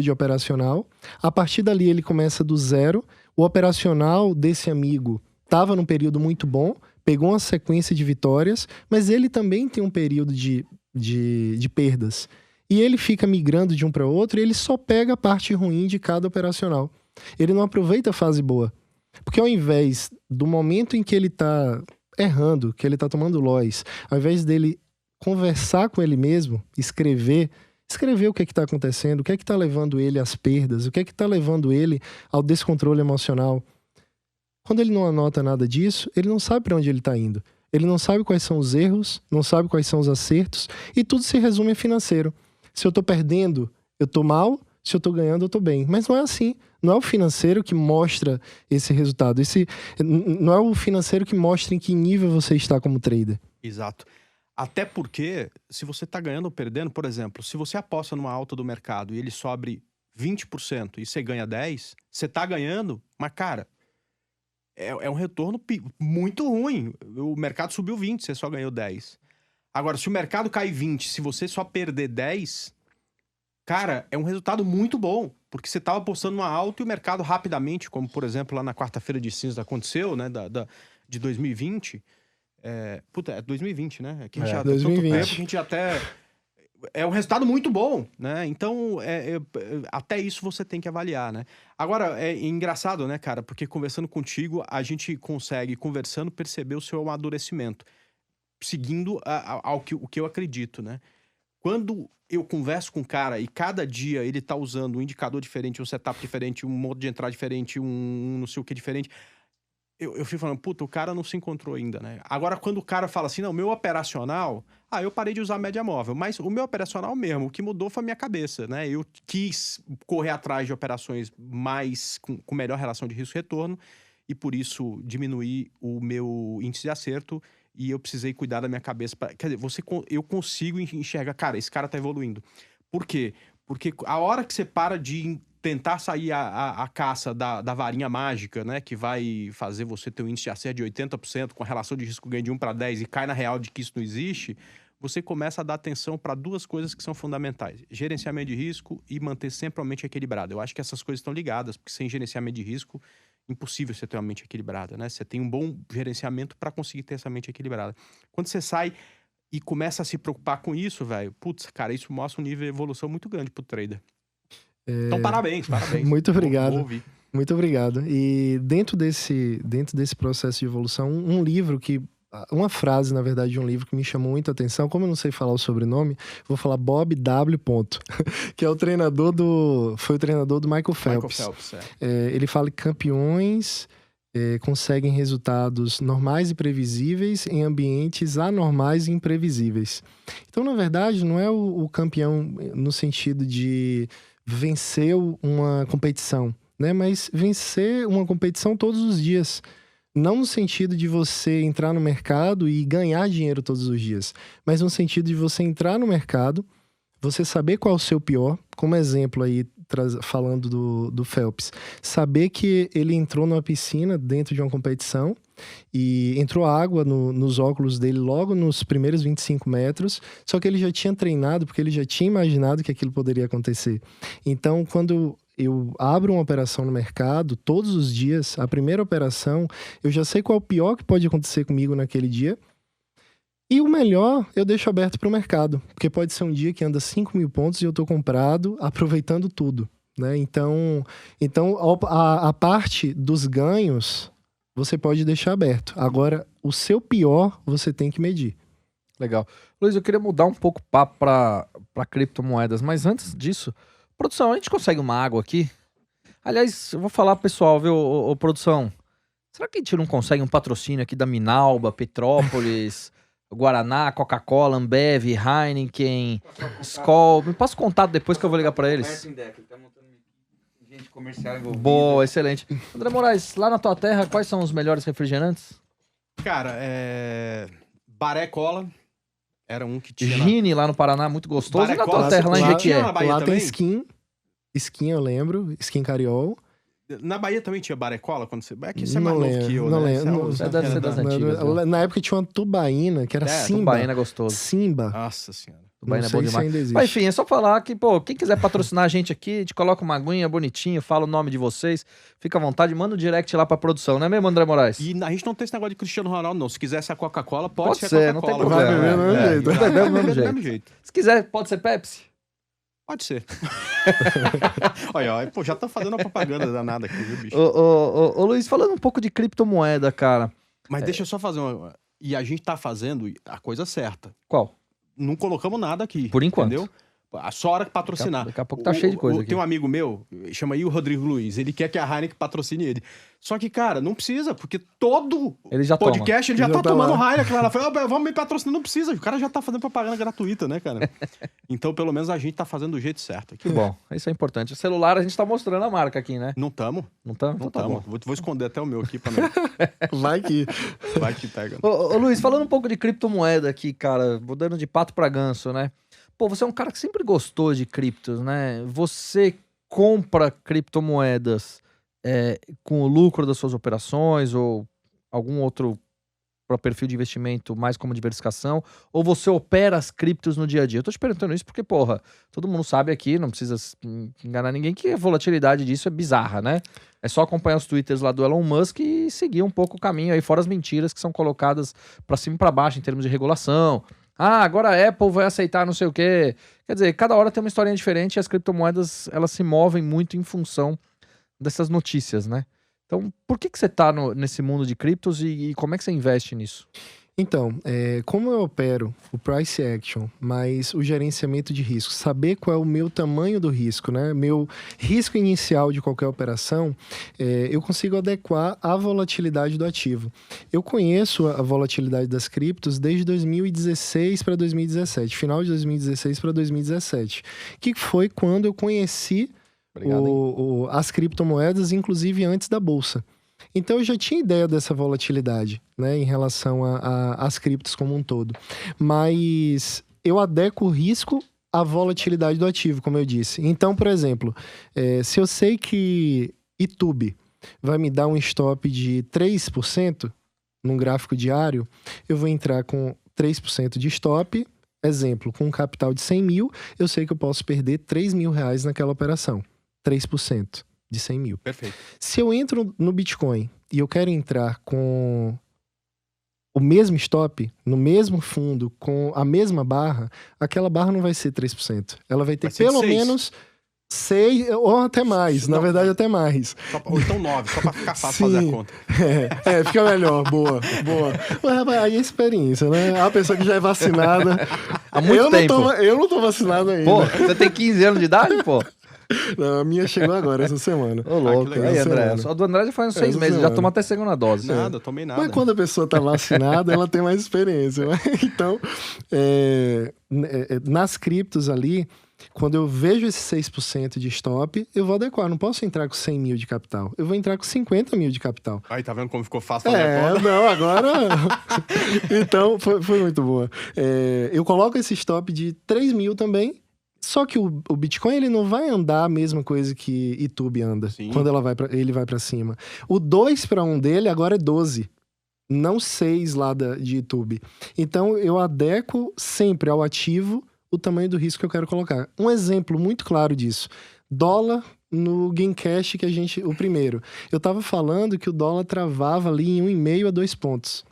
de operacional. A partir dali ele começa do zero. O operacional desse amigo estava num período muito bom, pegou uma sequência de vitórias, mas ele também tem um período de perdas. E ele fica migrando de um para outro e ele só pega a parte ruim de cada operacional. Ele não aproveita a fase boa. Porque ao invés do momento em que ele está errando, que ele está tomando loss, ao invés dele conversar com ele mesmo, escrever o que está acontecendo, o que é que está levando ele às perdas, o que é que está levando ele ao descontrole emocional. Quando ele não anota nada disso, ele não sabe para onde ele está indo. Ele não sabe quais são os erros, não sabe quais são os acertos, e tudo se resume a financeiro. Se eu estou perdendo, eu estou mal, se eu estou ganhando, eu estou bem. Mas não é assim. Não é o financeiro que mostra esse resultado. Não é o financeiro que mostra em que nível você está como trader. Exato. Até porque, se você tá ganhando ou perdendo, por exemplo, se você aposta numa alta do mercado e ele sobe 20% e você ganha 10%, você tá ganhando, mas, cara, é um retorno muito ruim. O mercado subiu 20%, você só ganhou 10%. Agora, se o mercado cai 20%, se você só perder 10%, cara, é um resultado muito bom. Porque você tava apostando numa alta e o mercado rapidamente, como, por exemplo, lá na quarta-feira de cinza aconteceu, né, de 2020... É 2020, né? Que a gente já 2020. Tanto tempo que a gente até... É um resultado muito bom, né? Então, até isso você tem que avaliar, né? Agora, é engraçado, né, cara? Porque conversando contigo, a gente consegue, conversando, perceber o seu amadurecimento. Seguindo o que eu acredito, né? Quando eu converso com o cara e cada dia ele tá usando um indicador diferente, um setup diferente, um modo de entrar diferente, um não sei o que diferente... Eu fico falando, puta, o cara não se encontrou ainda, né? Agora, quando o cara fala assim, não, meu operacional... eu parei de usar a média móvel. Mas o meu operacional mesmo, o que mudou foi a minha cabeça, né? Eu quis correr atrás de operações mais com melhor relação de risco-retorno e, por isso, diminuir o meu índice de acerto e eu precisei cuidar da minha cabeça. Quer dizer, eu consigo enxergar, cara, esse cara tá evoluindo. Por quê? Porque a hora que você para de... tentar sair a caça da varinha mágica, né? Que vai fazer você ter um índice de acerto de 80% com a relação de risco ganho de 1 para 10 e cai na real de que isso não existe, você começa a dar atenção para duas coisas que são fundamentais. Gerenciamento de risco e manter sempre a mente equilibrada. Eu acho que essas coisas estão ligadas, porque sem gerenciamento de risco, impossível você ter uma mente equilibrada, né? Você tem um bom gerenciamento para conseguir ter essa mente equilibrada. Quando você sai e começa a se preocupar com isso, velho, putz, cara, isso mostra um nível de evolução muito grande pro trader. Então, parabéns. Muito obrigado. Vou ouvir. Muito obrigado. E dentro desse processo de evolução, um livro que... Uma frase, na verdade, de um livro que me chamou muita atenção. Como eu não sei falar o sobrenome, vou falar Bob W. que é foi o treinador do Michael Phelps. Ele fala que campeões conseguem resultados normais e previsíveis em ambientes anormais e imprevisíveis. Então, na verdade, não é o campeão no sentido de... venceu uma competição, né? Mas vencer uma competição todos os dias. Não no sentido de você entrar no mercado e ganhar dinheiro todos os dias, mas no sentido de você entrar no mercado, você saber qual é o seu pior, como exemplo aí, falando do Phelps, saber que ele entrou numa piscina dentro de uma competição e entrou água nos óculos dele logo nos primeiros 25 metros, só que ele já tinha treinado, porque ele já tinha imaginado que aquilo poderia acontecer. Então, quando eu abro uma operação no mercado, todos os dias, a primeira operação, eu já sei qual é o pior que pode acontecer comigo naquele dia, e o melhor eu deixo aberto para o mercado, porque pode ser um dia que anda 5 mil pontos e eu estou comprado, aproveitando tudo, né? Então a parte dos ganhos você pode deixar aberto. Agora, o seu pior você tem que medir. Legal. Luiz, eu queria mudar um pouco o papo para criptomoedas, mas antes disso, produção, a gente consegue uma água aqui? Aliás, eu vou falar, pessoal, viu, produção, será que a gente não consegue um patrocínio aqui da Minalba, Petrópolis... Guaraná, Coca-Cola, Ambev, Heineken, Skol. Me passa o contato depois que eu vou ligar pra eles. Gente comercial envolvida. Boa, excelente. André Moraes, lá na tua terra, quais são os melhores refrigerantes? Cara, Baré Cola era um que tinha. Gini, lá no Paraná, muito gostoso. Baré E na tua Cola, terra, lá em lá Jequié? tinha na Bahia Lá tem também? skin. Skin eu lembro. Skin Cariol. Na Bahia também tinha Baré Cola? Quando você... É que você é Não mais novo lembro, que eu, não né? lembro. Você Deve ser das antigas, né? Na época tinha uma tubaína, que era Simba. Tubaína é gostoso. Simba. Nossa senhora. Tubaína é Não bom sei se demais. ainda existe. Mas enfim, é só falar que, pô, quem quiser patrocinar a gente aqui, a gente coloca uma aguinha bonitinho, fala o nome de vocês, fica à vontade, manda um direct lá pra produção, não é mesmo, André Moraes? E a gente não tem esse negócio de Cristiano Ronaldo, não. Se quiser ser a Coca-Cola, pode Pode ser ser, a não tem Coca-Cola. Vai problema. beber do mesmo jeito. Vai beber do mesmo do jeito. mesmo jeito. Se quiser, pode ser Pepsi? Pode ser. Olha, pô, já tá fazendo uma propaganda danada aqui, viu, bicho? Ô, Luiz, falando um pouco de criptomoeda, cara. Mas deixa eu só fazer uma... E a gente tá fazendo a coisa certa. Qual? Não colocamos nada aqui. Por enquanto. Entendeu? Só hora que patrocinar. Daqui a pouco tá cheio de coisa aqui. Tem um amigo meu, chama aí o Rodrigo Luiz, ele quer que a Heineken patrocine ele. Só que, cara, não precisa, porque todo Ele já podcast ele já Já tá tá tomando lá. Heineken lá. Ela fala, vamos me patrocinar, não precisa. O cara já tá fazendo propaganda gratuita, né, cara? Então, pelo menos a gente tá fazendo do jeito certo aqui. Que bom, isso é importante. O celular a gente tá mostrando a marca aqui, né? Não tamo? Não tá? Não Então tá tamo. bom. Vou esconder até o meu aqui pra não... Vai que... Vai que pega. Ô, Luiz, falando um pouco de criptomoeda aqui, cara, mudando de pato pra ganso, né? Pô, você é um cara que sempre gostou de criptos, né? Você compra criptomoedas com o lucro das suas operações ou algum outro para perfil de investimento mais como diversificação, ou você opera as criptos no dia a dia? Eu tô te perguntando isso porque, porra, todo mundo sabe aqui, não precisa enganar ninguém, que a volatilidade disso é bizarra, né? É só acompanhar os twitters lá do Elon Musk e seguir um pouco o caminho aí, fora as mentiras que são colocadas para cima e para baixo em termos de regulação. Ah, agora a Apple vai aceitar não sei o quê. Quer dizer, cada hora tem uma historinha diferente e as criptomoedas, elas se movem muito em função dessas notícias, né? Então, por que você tá nesse mundo de criptos e como é que você investe nisso? Então, como eu opero o price action, mais o gerenciamento de risco, saber qual é o meu tamanho do risco, né? Meu risco inicial de qualquer operação, eu consigo adequar à volatilidade do ativo. Eu conheço a volatilidade das criptos desde 2016 para 2017, final de 2016 para 2017, que foi quando eu conheci as criptomoedas, inclusive antes da bolsa. Então eu já tinha ideia dessa volatilidade, né, em relação às criptos como um todo. Mas eu adequo o risco à volatilidade do ativo, como eu disse. Então, por exemplo, se eu sei que YouTube vai me dar um stop de 3% num gráfico diário, eu vou entrar com 3% de stop. Exemplo, com um capital de 100 mil, eu sei que eu posso perder 3 mil reais naquela operação. 3% de 100 mil. Perfeito. Se eu entro no Bitcoin e eu quero entrar com o mesmo stop, no mesmo fundo, com a mesma barra, aquela barra não vai ser 3%. Ela vai ter Vai ser pelo 6. menos 6 ou até mais. Na Não. verdade, até mais. Ou então 9, só pra ficar fácil Sim. fazer a conta. Fica melhor. Boa. Mas, rapaz, aí é experiência, né? A pessoa que já é vacinada. Há muito tempo. Eu não tô vacinado ainda. Pô, você tem 15 anos de idade, pô? Não, a minha chegou agora, essa semana. Ô, louco. que legal. Aí, André, Semana. só do André já faz uns 6 Essa meses, já semana. tomou até a segunda dose. Nada, tomei nada. Mas quando a pessoa tá vacinada, ela tem mais experiência, né? Então, nas criptos ali, quando eu vejo esse 6% de stop, eu vou adequar. Não posso entrar com 100 mil de capital. Eu vou entrar com 50 mil de capital. Aí, tá vendo como ficou fácil fazer a conta? Não, agora... Então, foi muito boa. Eu coloco esse stop de 3 mil também. Só que o Bitcoin, ele não vai andar a mesma coisa que YouTube anda. Sim. Quando ele vai para cima. O 2 para 1 dele agora é 12. Não 6 lá de YouTube. Então, eu adequo sempre ao ativo o tamanho do risco que eu quero colocar. Um exemplo muito claro disso. Dólar no Gamecast o primeiro. Eu tava falando que o dólar travava ali em 1,5 a 2 pontos.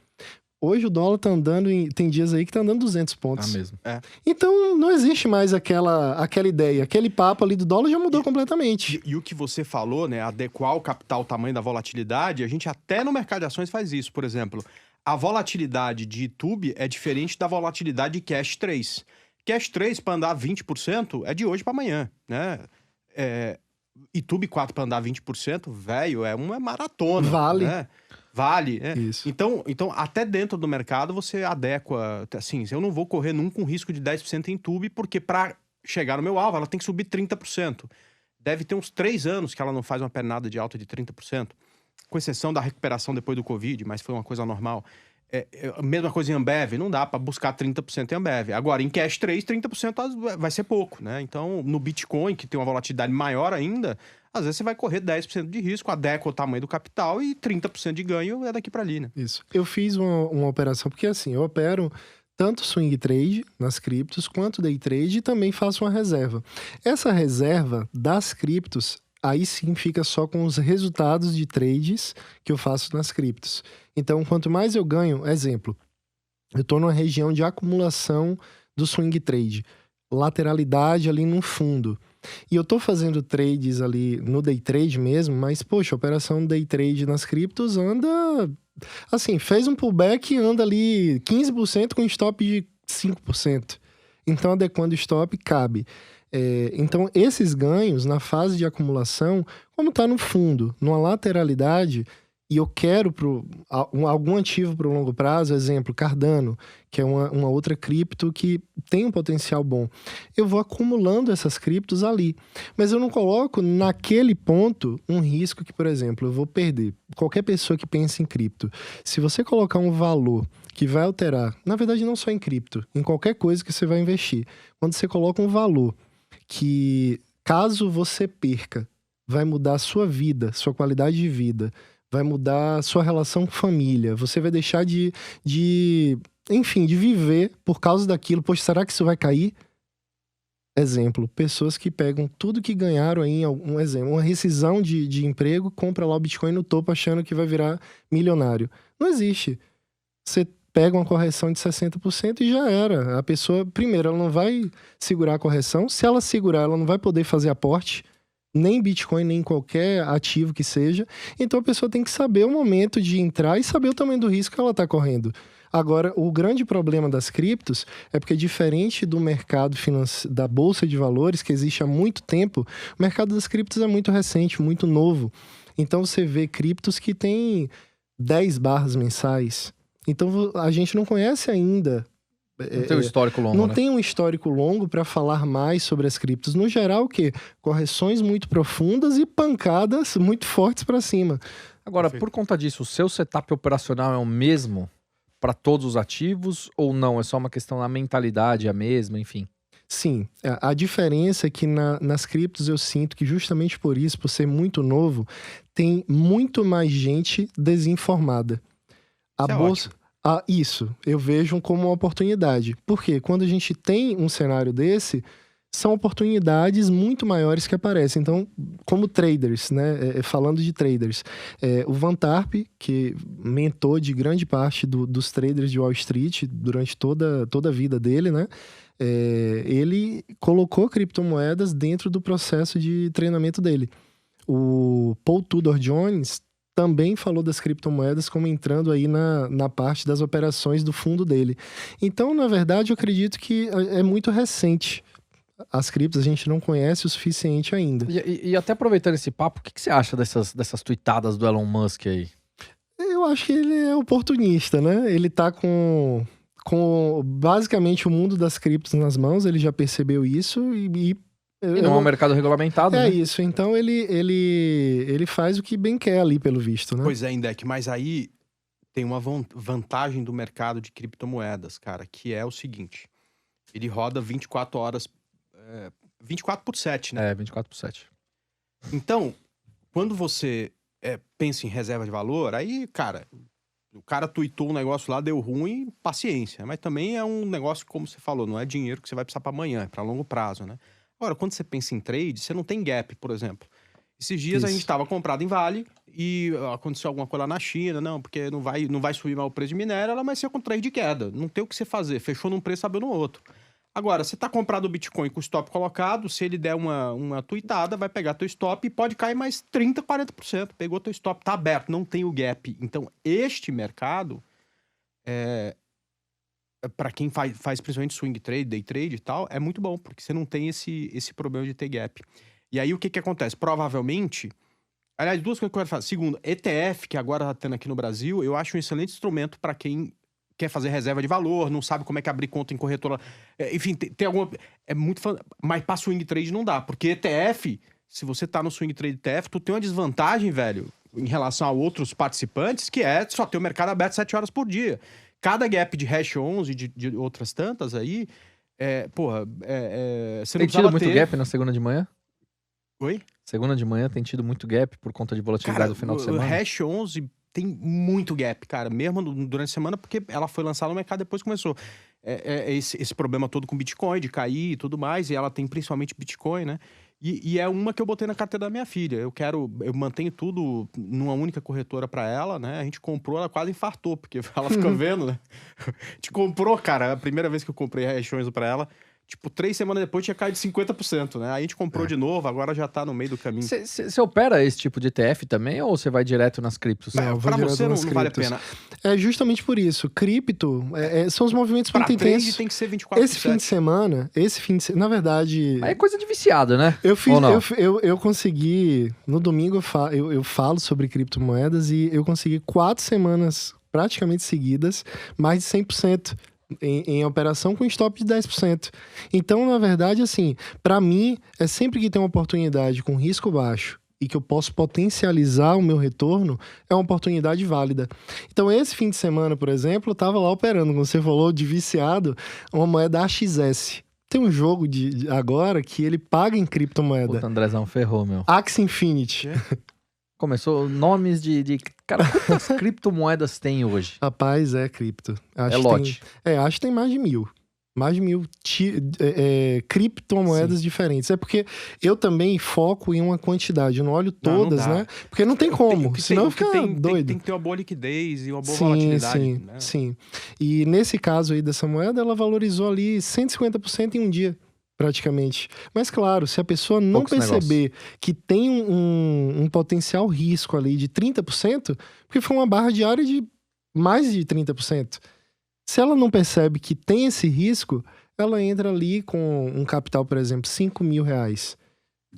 Hoje o dólar tá andando, tem dias aí que tá andando 200 pontos. mesmo. Então não existe mais aquela ideia. Aquele papo ali do dólar já mudou completamente. E o que você falou, né? Adequar o capital ao tamanho da volatilidade, a gente até no mercado de ações faz isso. Por exemplo, a volatilidade de YouTube é diferente da volatilidade de Cash 3. Cash 3, para andar 20%, é de hoje para amanhã, né? YouTube 4 para andar 20%, velho, é uma maratona. Vale. Né? Vale. Isso. Então, até dentro do mercado, você adequa. Assim, eu não vou correr nunca um risco de 10% em YouTube, porque para chegar no meu alvo, ela tem que subir 30%. Deve ter uns 3 anos que ela não faz uma pernada de alta de 30%, com exceção da recuperação depois do Covid, mas foi uma coisa normal. A mesma coisa em Ambev, não dá para buscar 30% em Ambev. Agora, em Cash 3, 30% vai ser pouco, né? Então, no Bitcoin, que tem uma volatilidade maior ainda, às vezes você vai correr 10% de risco, adequa o tamanho do capital e 30% de ganho é daqui para ali, né? Isso. Eu fiz uma operação, porque assim, eu opero tanto swing trade nas criptos, quanto day trade, e também faço uma reserva. Essa reserva das criptos, aí sim fica só com os resultados de trades que eu faço nas criptos. Então, quanto mais eu ganho, exemplo, eu estou numa região de acumulação do swing trade, lateralidade ali no fundo. E eu tô fazendo trades ali no day trade mesmo, mas, poxa, a operação day trade nas criptos anda... Assim, fez um pullback e anda ali 15% com stop de 5%. Então, adequando o stop, cabe. Então, esses ganhos na fase de acumulação, como está no fundo, numa lateralidade, e eu quero algum ativo para o longo prazo, exemplo, Cardano, que é uma outra cripto que tem um potencial bom, eu vou acumulando essas criptos ali. Mas eu não coloco naquele ponto um risco que, por exemplo, eu vou perder. Qualquer pessoa que pense em cripto, se você colocar um valor que vai alterar, na verdade não só em cripto, em qualquer coisa que você vai investir, quando você coloca um valor que, caso você perca, vai mudar a sua vida, sua qualidade de vida, vai mudar a sua relação com família, você vai deixar de viver por causa daquilo. Poxa, será que isso vai cair? Exemplo, pessoas que pegam tudo que ganharam aí, um exemplo, uma rescisão de emprego, compra lá o Bitcoin no topo achando que vai virar milionário. Não existe. Você pega uma correção de 60% e já era. A pessoa, primeiro, ela não vai segurar a correção. Se ela segurar, ela não vai poder fazer aporte, nem Bitcoin, nem qualquer ativo que seja. Então a pessoa tem que saber o momento de entrar e saber o tamanho do risco que ela está correndo. Agora, o grande problema das criptos é porque, diferente do mercado da Bolsa de Valores, que existe há muito tempo, o mercado das criptos é muito recente, muito novo. Então você vê criptos que têm 10 barras mensais. Então a gente não conhece ainda. Não tem um histórico longo, Não né? tem um histórico longo para falar mais sobre as criptos. No geral, o quê? Correções muito profundas e pancadas muito fortes para cima. Agora, por conta disso, o seu setup operacional é o mesmo para todos os ativos ou não? É só uma questão da mentalidade, a mesma, enfim? Sim, a diferença é que nas criptos eu sinto que, justamente por isso, por ser muito novo, tem muito mais gente desinformada. A bolsa... Isso, eu vejo como uma oportunidade. Porque quando a gente tem um cenário desse, são oportunidades muito maiores que aparecem. Então, como traders, né? Falando de traders, o Van Tarp, que mentor de grande parte dos traders de Wall Street durante toda a vida dele, né? Ele colocou criptomoedas dentro do processo de treinamento dele. O Paul Tudor Jones também falou das criptomoedas como entrando aí na parte das operações do fundo dele. Então, na verdade, eu acredito que é muito recente. As criptos a gente não conhece o suficiente ainda. E até aproveitando esse papo, o que você acha dessas tuitadas do Elon Musk aí? Eu acho que ele é oportunista, né? Ele tá com basicamente o mundo das criptos nas mãos, ele já percebeu isso e não é um mercado regulamentado, né? Isso, então ele faz o que bem quer ali, pelo visto, né? Pois é, Indec, mas aí tem uma vantagem do mercado de criptomoedas, cara, que é o seguinte, ele roda 24 horas, 24/7, né? 24/7. Então, quando você pensa em reserva de valor, aí, cara, o cara tuitou um negócio lá, deu ruim, paciência, mas também é um negócio, como você falou, não é dinheiro que você vai precisar para amanhã, é para longo prazo, né? Agora, quando você pensa em trade, você não tem gap, por exemplo. Esses dias a gente estava comprado em Vale e aconteceu alguma coisa lá na China, não, porque não vai subir mais o preço de minério, ela vai ser com trade de queda. Não tem o que você fazer, fechou num preço, abriu no outro. Agora, você tá comprado o Bitcoin com o stop colocado, se ele der uma tuitada, vai pegar teu stop e pode cair mais 30%, 40%. Pegou teu stop, tá aberto, não tem o gap. Então, este mercado, para quem faz principalmente swing trade, day trade e tal, é muito bom, porque você não tem esse problema de ter gap. E aí o que acontece? Provavelmente... Aliás, duas coisas que eu quero falar. Segundo, ETF, que agora tá tendo aqui no Brasil, eu acho um excelente instrumento para quem quer fazer reserva de valor, não sabe como é que abrir conta em corretora. Enfim, tem alguma... É muito... Mas pra swing trade não dá, porque ETF, se você tá no swing trade ETF, tu tem uma desvantagem, velho, em relação a outros participantes, que é só ter o mercado aberto 7 horas por dia. Cada gap de hash 11 de outras tantas aí, você não Tem tido muito ter... gap na segunda de manhã? Oi? Segunda de manhã tem tido muito gap por conta de volatilidade do final de semana? O hash 11 tem muito gap, cara, mesmo durante a semana, porque ela foi lançada no mercado depois que começou. Esse problema todo com Bitcoin, de cair e tudo mais, e ela tem principalmente Bitcoin, né? E é uma que eu botei na carteira da minha filha. Eu mantenho tudo numa única corretora pra ela, né? A gente comprou, ela quase infartou, porque ela fica vendo, né? A gente comprou, cara, a primeira vez que eu comprei hash 11 pra ela, tipo, 3 semanas depois tinha caído 50%, né? Aí a gente comprou de novo, agora já tá no meio do caminho. Você opera esse tipo de ETF também ou você vai direto nas criptos? Não, Pra você não nas vale a criptos. pena. É justamente por isso. Cripto são os movimentos Pra muito trade intensos. tem que ser 24/7. Esse fim de semana, na verdade... Mas é coisa de viciado, né? Eu fiz, Ou não? eu consegui, no domingo eu falo sobre criptomoedas e eu consegui 4 semanas praticamente seguidas, mais de 100%. Em operação com stop de 10%. Então, na verdade, assim, para mim, é sempre que tem uma oportunidade com risco baixo e que eu posso potencializar o meu retorno, é uma oportunidade válida. Então, esse fim de semana, por exemplo, eu tava lá operando, como você falou, de viciado, uma moeda AXS. Tem um jogo agora que ele paga em criptomoeda. Puta, Andrezão, ferrou, meu. Axie Infinity. Começou nomes de... Cara, quantas criptomoedas tem hoje? Rapaz, é cripto. Acho É que lote. acho que tem mais de 1.000. Mais de 1.000 criptomoedas diferentes. É porque eu também foco em uma quantidade. Eu não olho todas, não dá. né? Porque não tem como. Senão fica doido. Tem que ter uma boa liquidez e uma boa Sim, volatilidade. sim, Né? sim. E nesse caso aí dessa moeda, ela valorizou ali 150% em um dia, praticamente. Mas claro, se a pessoa não Poucos perceber que tem um potencial risco ali de 30%, porque foi uma barra diária de mais de 30%. Se ela não percebe que tem esse risco, ela entra ali com um capital, por exemplo, R$5.000.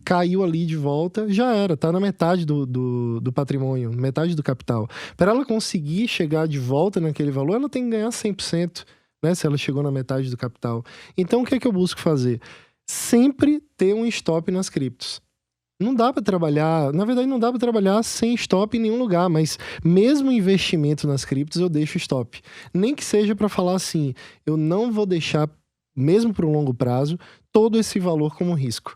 Caiu ali de volta, já era, tá na metade do patrimônio, metade do capital. Para ela conseguir chegar de volta naquele valor, ela tem que ganhar 100%, né? Se ela chegou na metade do capital. Então, o que é que eu busco fazer? Sempre ter um stop nas criptos. Não dá para trabalhar, na verdade não dá para trabalhar sem stop em nenhum lugar, mas mesmo investimento nas criptos eu deixo stop. Nem que seja para falar assim, eu não vou deixar, mesmo para o longo prazo, todo esse valor como risco.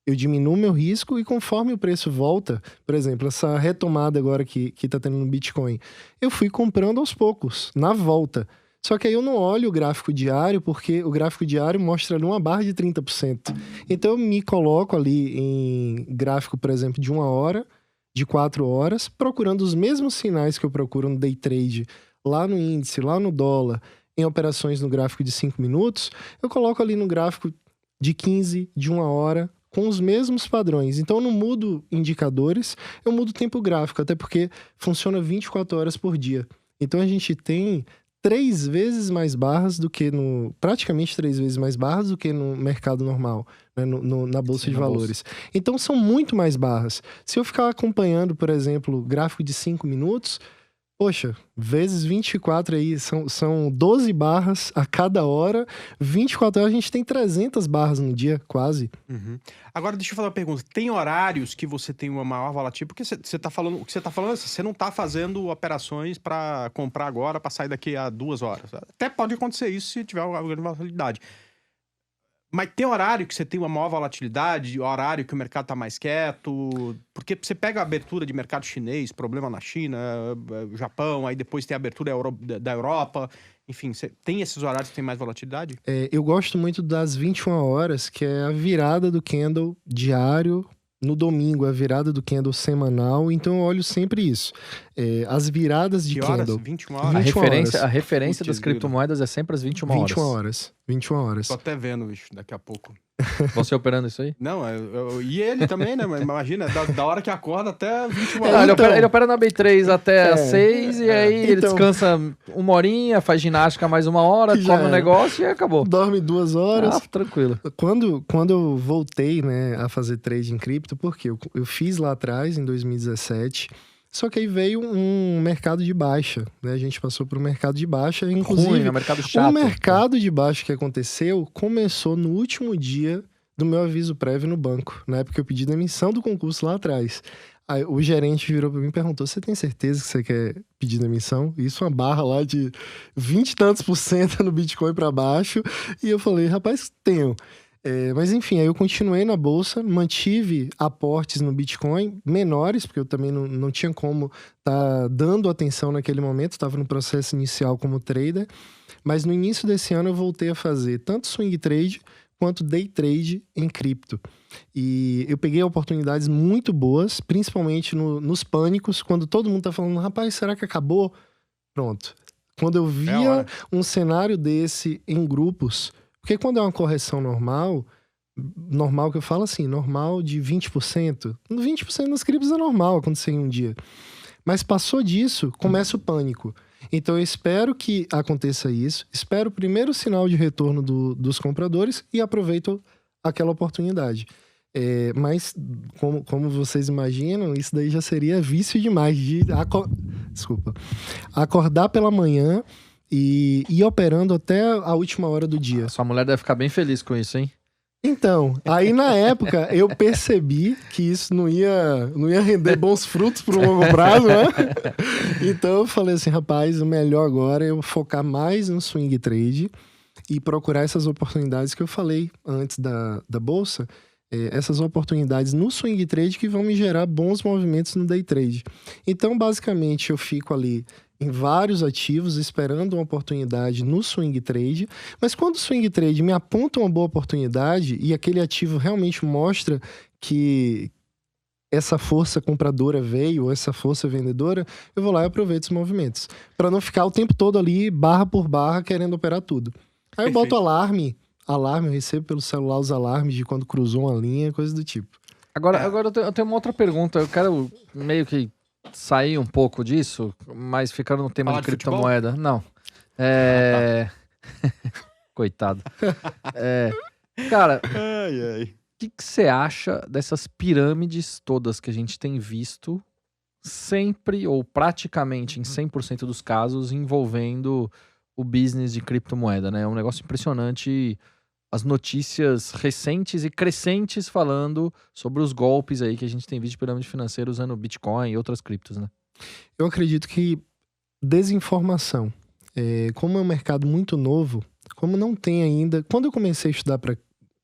Eu diminuo meu risco e conforme o preço volta, por exemplo, essa retomada agora que tá tendo no Bitcoin, eu fui comprando aos poucos, na volta. Só que aí eu não olho o gráfico diário, porque o gráfico diário mostra ali uma barra de 30%. Então eu me coloco ali em gráfico, por exemplo, de 1 hora, de 4 horas, procurando os mesmos sinais que eu procuro no day trade, lá no índice, lá no dólar, em operações no gráfico de 5 minutos, eu coloco ali no gráfico de 15, de 1 hora, com os mesmos padrões. Então eu não mudo indicadores, eu mudo tempo gráfico, até porque funciona 24 horas por dia. Então a gente tem 3 vezes mais barras do que praticamente 3 vezes mais barras do que no mercado normal, né? Na Bolsa de Valores. Então são muito mais barras. Se eu ficar acompanhando, por exemplo, gráfico de 5 minutos, poxa, vezes 24 aí, são 12 barras a cada hora, 24 horas a gente tem 300 barras no dia, quase. Uhum. Agora, deixa eu fazer uma pergunta. Tem horários que você tem uma maior volatilidade? Porque você tá falando, o que você tá falando é assim, você não tá fazendo operações para comprar agora, para sair daqui a 2 horas. Até pode acontecer isso se tiver uma grande volatilidade. Mas tem horário que você tem uma maior volatilidade, horário que o mercado tá mais quieto, porque você pega a abertura de mercado chinês, problema na China, Japão, aí depois tem a abertura da Europa, enfim, você tem esses horários que tem mais volatilidade? Eu gosto muito das 21 horas, que é a virada do candle diário, no domingo, a virada do candle semanal, então eu olho sempre isso. as viradas de Que horas? candle. 21 A horas? 21 referência, horas. a referência Putz, das criptomoedas é sempre às 21 horas. 21 horas. 21 horas. Tô até vendo, bicho, daqui a pouco. Você operando isso aí? Não, e ele também, né? Mas imagina, da hora que acorda até 21 Não, horas. ele opera na B3 até às 6 e aí ele Então. descansa 1 horinha, faz ginástica mais 1 hora, Já come o era. negócio e acabou. Dorme 2 horas. Ah, tranquilo. Quando eu voltei, né, a fazer trade em cripto, porque eu fiz lá atrás, em 2017, só que aí veio um mercado de baixa, né? A gente passou por um mercado de baixa, inclusive Ruim, é um mercado chato. o mercado de baixa que aconteceu começou no último dia do meu aviso prévio no banco, na época que eu pedi demissão do concurso lá atrás. Aí o gerente virou pra mim e perguntou: você tem certeza que você quer pedir demissão? Isso uma barra lá de 20 e tantos % no Bitcoin pra baixo. E eu falei: rapaz, tenho. Mas enfim, aí eu continuei na bolsa, mantive aportes no Bitcoin menores, porque eu também não tinha como estar dando atenção naquele momento, estava no processo inicial como trader. Mas no início desse ano eu voltei a fazer tanto swing trade quanto day trade em cripto. E eu peguei oportunidades muito boas, principalmente nos pânicos, quando todo mundo tá falando: rapaz, será que acabou? Pronto. Quando eu via um cenário desse em grupos, porque quando é uma correção normal que eu falo assim, normal de 20%, 20% das criptos é normal acontecer em um dia. Mas passou disso, começa o pânico. Então eu espero que aconteça isso, espero o primeiro sinal de retorno dos compradores e aproveito aquela oportunidade. Mas, como vocês imaginam, isso daí já seria vício demais de acordar pela manhã e ir operando até a última hora do dia. Sua mulher deve ficar bem feliz com isso, hein? Então, aí na época eu percebi que isso não ia render bons frutos pro longo prazo, né? Então eu falei assim: rapaz, o melhor agora é eu focar mais no swing trade e procurar essas oportunidades que eu falei antes da bolsa, essas oportunidades no swing trade que vão me gerar bons movimentos no day trade. Então, basicamente, eu fico ali em vários ativos esperando uma oportunidade no swing trade, mas quando o swing trade me aponta uma boa oportunidade e aquele ativo realmente mostra que essa força compradora veio, ou essa força vendedora, eu vou lá e aproveito os movimentos, para não ficar o tempo todo ali, barra por barra, querendo operar tudo. Aí eu boto alarme, eu recebo pelo celular os alarmes de quando cruzou uma linha, coisa do tipo. Agora eu tenho uma outra pergunta, eu quero meio que sair um pouco disso, mas ficando no tema Falar de de criptomoeda. Não. Coitado. Cara, Ai. o que você acha dessas pirâmides todas que a gente tem visto sempre ou praticamente em 100% dos casos envolvendo o business de criptomoeda, né? É um negócio impressionante, as notícias recentes e crescentes falando sobre os golpes aí que a gente tem visto de pirâmide financeira usando Bitcoin e outras criptos, né? Eu acredito que desinformação. Como é um mercado muito novo, como não tem ainda... Quando eu comecei a estudar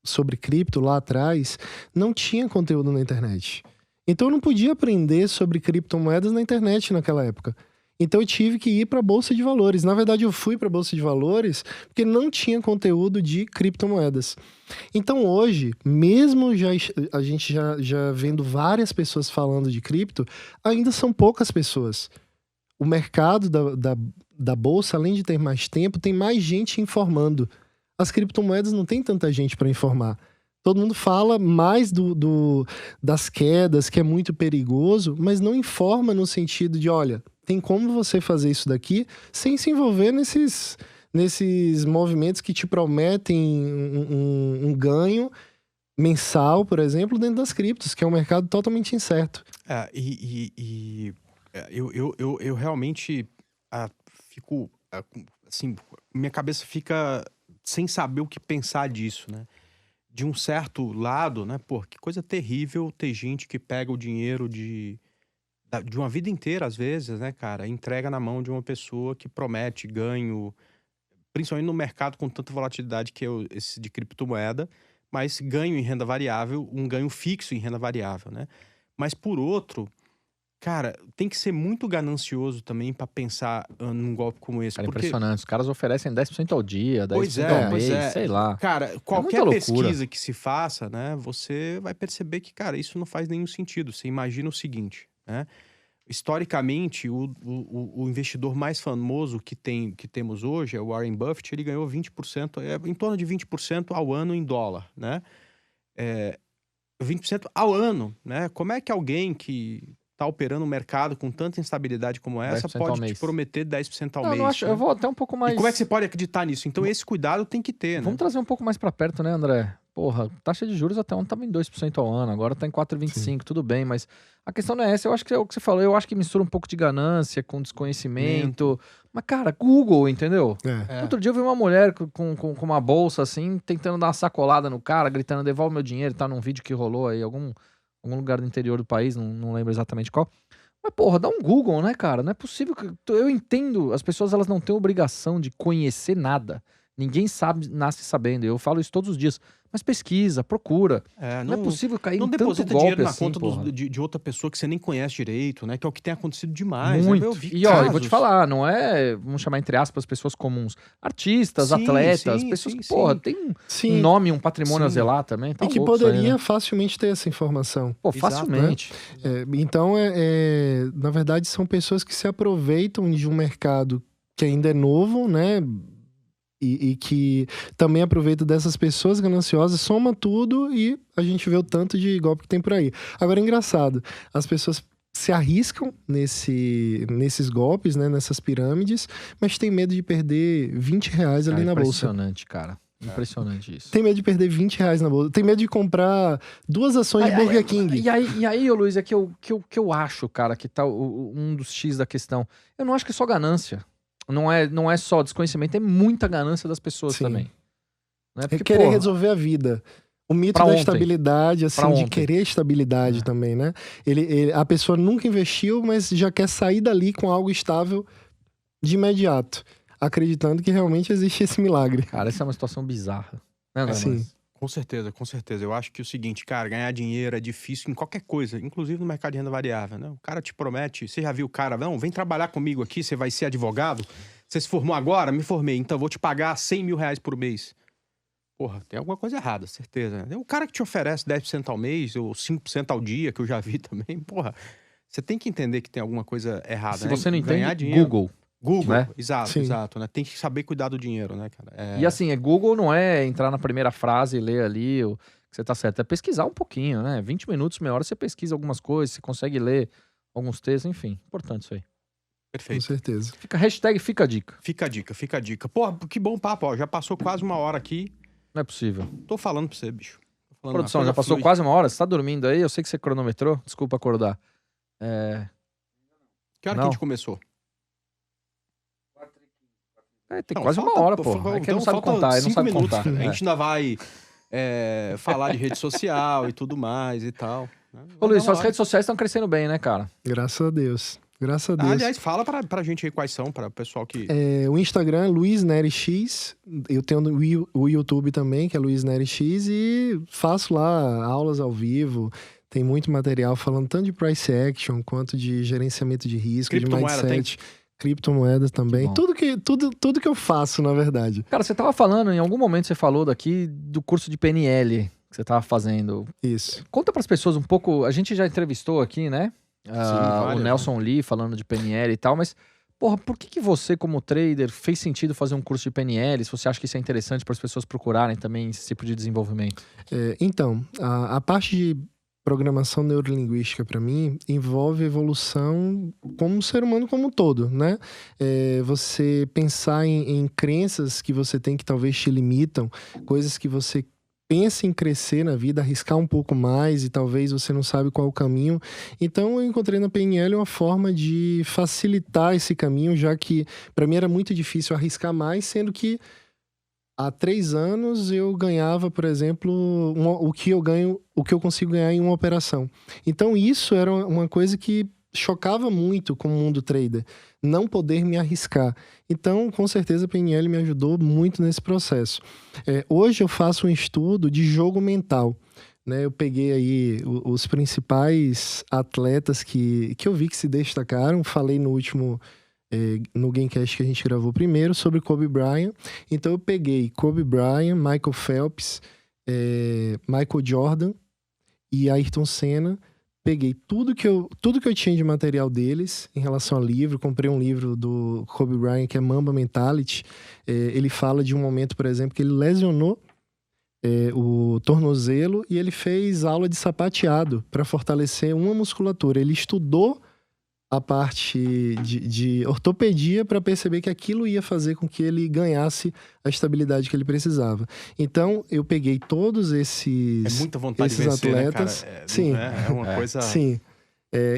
sobre cripto lá atrás, não tinha conteúdo na internet. Então eu não podia aprender sobre criptomoedas na internet naquela época. Então eu tive que ir para a Bolsa de Valores. Na verdade, eu fui para a Bolsa de Valores porque não tinha conteúdo de criptomoedas. Então hoje, mesmo a gente já vendo várias pessoas falando de cripto, ainda são poucas pessoas. O mercado da Bolsa, além de ter mais tempo, tem mais gente informando. As criptomoedas não tem tanta gente para informar. Todo mundo fala mais das quedas, que é muito perigoso, mas não informa no sentido de, olha, tem como você fazer isso daqui sem se envolver nesses movimentos que te prometem um ganho mensal, por exemplo, dentro das criptos, que é um mercado totalmente incerto. Eu realmente fico, assim, minha cabeça fica sem saber o que pensar disso, né? De um certo lado, né? Pô, que coisa terrível ter gente que pega o dinheiro de uma vida inteira, às vezes, né, cara? Entrega na mão de uma pessoa que promete ganho, principalmente no mercado com tanta volatilidade que é esse de criptomoeda, mas ganho em renda variável, um ganho fixo em renda variável, né? Mas, por outro, cara, tem que ser muito ganancioso também pra pensar num golpe como esse. Cara, porque... impressionante. Os caras oferecem 10% ao dia, 10% ao Pois mês, é. sei lá. Cara, qualquer loucura. pesquisa que se faça, né, você vai perceber que, cara, isso não faz nenhum sentido. Você imagina o seguinte, né? historicamente, o investidor mais famoso que temos hoje é o Warren Buffett. Ele ganhou 20%, em torno de 20% ao ano em dólar, né? 20% ao ano, né? Como é que alguém que está operando um mercado com tanta instabilidade como essa 10% ao pode te mês. prometer 10% ao Não, mês? não acho, né? eu vou até um pouco mais... E como é que você pode acreditar nisso? Então, esse cuidado tem que ter, né? Vamos trazer um pouco mais pra perto, né, André? Porra, taxa de juros até ontem tava em 2% ao ano, agora tá em 4,25%, tudo bem, mas a questão não é essa, eu acho que é o que você falou, eu acho que mistura um pouco de ganância com desconhecimento, mas cara, Google, entendeu? Outro dia eu vi uma mulher com uma bolsa assim, tentando dar uma sacolada no cara, gritando, devolve meu dinheiro, tá num vídeo que rolou aí, algum lugar do interior do país, não lembro exatamente qual. Mas, porra, dá um Google, né, cara? Não é possível que... Eu entendo, as pessoas elas não têm obrigação de conhecer nada. Ninguém nasce sabendo. Eu falo isso todos os dias. Mas pesquisa, procura. Não é possível cair em tanto golpe assim, Não deposita dinheiro na conta de outra pessoa que você nem conhece direito, né? Que é o que tem acontecido demais. Muito. Né? Eu vi E ó, eu casos. vou te falar, não é, vamos chamar entre aspas, pessoas comuns. Artistas, atletas, pessoas que, porra, tem um nome, um patrimônio a zelar também. Tá e que louco isso poderia aí, né? facilmente ter essa informação. Pô, Exato, facilmente. Então, na verdade, são pessoas que se aproveitam de um mercado que ainda é novo, né? E que também aproveita dessas pessoas gananciosas, soma tudo e a gente vê o tanto de golpe que tem por aí. Agora, é engraçado, as pessoas se arriscam nesses golpes, né, nessas pirâmides, mas tem medo de perder R$20 ali na bolsa. Impressionante, cara. Impressionante isso. Tem medo de perder R$20 na bolsa. Tem medo de comprar 2 ações de Burger King. E aí, ô Luiz, é que eu acho, cara, que tá um dos X da questão. Eu não acho que é só ganância. Não é só desconhecimento, é muita ganância das pessoas também. Né? Porque, querer resolver a vida. O mito da estabilidade, assim, de querer estabilidade também, né? A pessoa nunca investiu, mas já quer sair dali com algo estável de imediato. Acreditando que realmente existe esse milagre. Cara, essa é uma situação bizarra. Né, Sim. Com certeza, com certeza. Eu acho que o seguinte, cara, ganhar dinheiro é difícil em qualquer coisa, inclusive no mercado de renda variável, né? O cara te promete, você já viu o cara, não, vem trabalhar comigo aqui, você vai ser advogado? Você se formou agora? Me formei, então eu vou te pagar R$100 mil por mês. Porra, tem alguma coisa errada, certeza. O cara que te oferece 10% ao mês ou 5% ao dia, que eu já vi também, porra, você tem que entender que tem alguma coisa errada. Se né? você não Ganhar entende, dinheiro. Google, né? Exato, né? Tem que saber cuidar do dinheiro, né, cara? E assim, Google não é entrar na primeira frase e ler ali que você tá certo, é pesquisar um pouquinho, né? 20 minutos, meia hora, você pesquisa algumas coisas, você consegue ler alguns textos, enfim, importante isso aí. Perfeito. Com certeza. Fica a dica. Fica a dica. Pô, que bom papo, ó. Já passou quase 1 hora aqui. Não é possível. Tô falando pra você, bicho. Produção, já passou quase 1 hora? Você tá dormindo aí? Eu sei que você cronometrou. Desculpa acordar. Que hora que a gente começou? Tem quase 1 hora, pô. É que não sabe contar, não sabe contar. A gente ainda vai falar de rede social e tudo mais e tal. Ô Luiz, suas redes sociais estão crescendo bem, né, cara? Graças a Deus. Graças a Deus. Aliás, fala pra gente aí quais são, para o pessoal que... O Instagram é Luiz Neri X. Eu tenho o YouTube também, que é Luiz Neri X. E faço lá aulas ao vivo. Tem muito material falando tanto de price action, quanto de gerenciamento de risco, de mindset. Criptomoedas também. Tudo que eu faço, na verdade. Cara, você tava falando, em algum momento você falou daqui do curso de PNL que você tava fazendo. Isso. Conta pras pessoas um pouco, a gente já entrevistou aqui, né? O Nelson Lee falando de PNL e tal, mas, porra, por que você, como trader, fez sentido fazer um curso de PNL? Se você acha que isso é interessante para as pessoas procurarem também esse tipo de desenvolvimento? Então, a parte de programação neurolinguística, para mim, envolve evolução como um ser humano como um todo, né? Você pensar em crenças que você tem que talvez te limitam, coisas que você pensa em crescer na vida, arriscar um pouco mais e talvez você não sabe qual é o caminho. Então, eu encontrei na PNL uma forma de facilitar esse caminho, já que para mim era muito difícil arriscar mais, sendo que há 3 anos eu ganhava, por exemplo, o que eu consigo ganhar em uma operação. Então isso era uma coisa que chocava muito com o mundo trader, não poder me arriscar. Então, com certeza, a PNL me ajudou muito nesse processo. Hoje eu faço um estudo de jogo mental. Né? Eu peguei aí os principais atletas que eu vi que se destacaram, falei no último... no Gamecast que a gente gravou primeiro, sobre Kobe Bryant. Então eu peguei Kobe Bryant, Michael Phelps, Michael Jordan e Ayrton Senna, peguei tudo que eu tinha de material deles em relação a livro. Comprei um livro do Kobe Bryant, que é Mamba Mentality. Ele fala de um momento, por exemplo, que ele lesionou o tornozelo e ele fez aula de sapateado para fortalecer uma musculatura. Ele estudou a parte de ortopedia para perceber que aquilo ia fazer com que ele ganhasse a estabilidade que ele precisava. Então, eu peguei todos esses, muita vontade esses de vencer, atletas. né, cara? Sim. É uma coisa... Sim.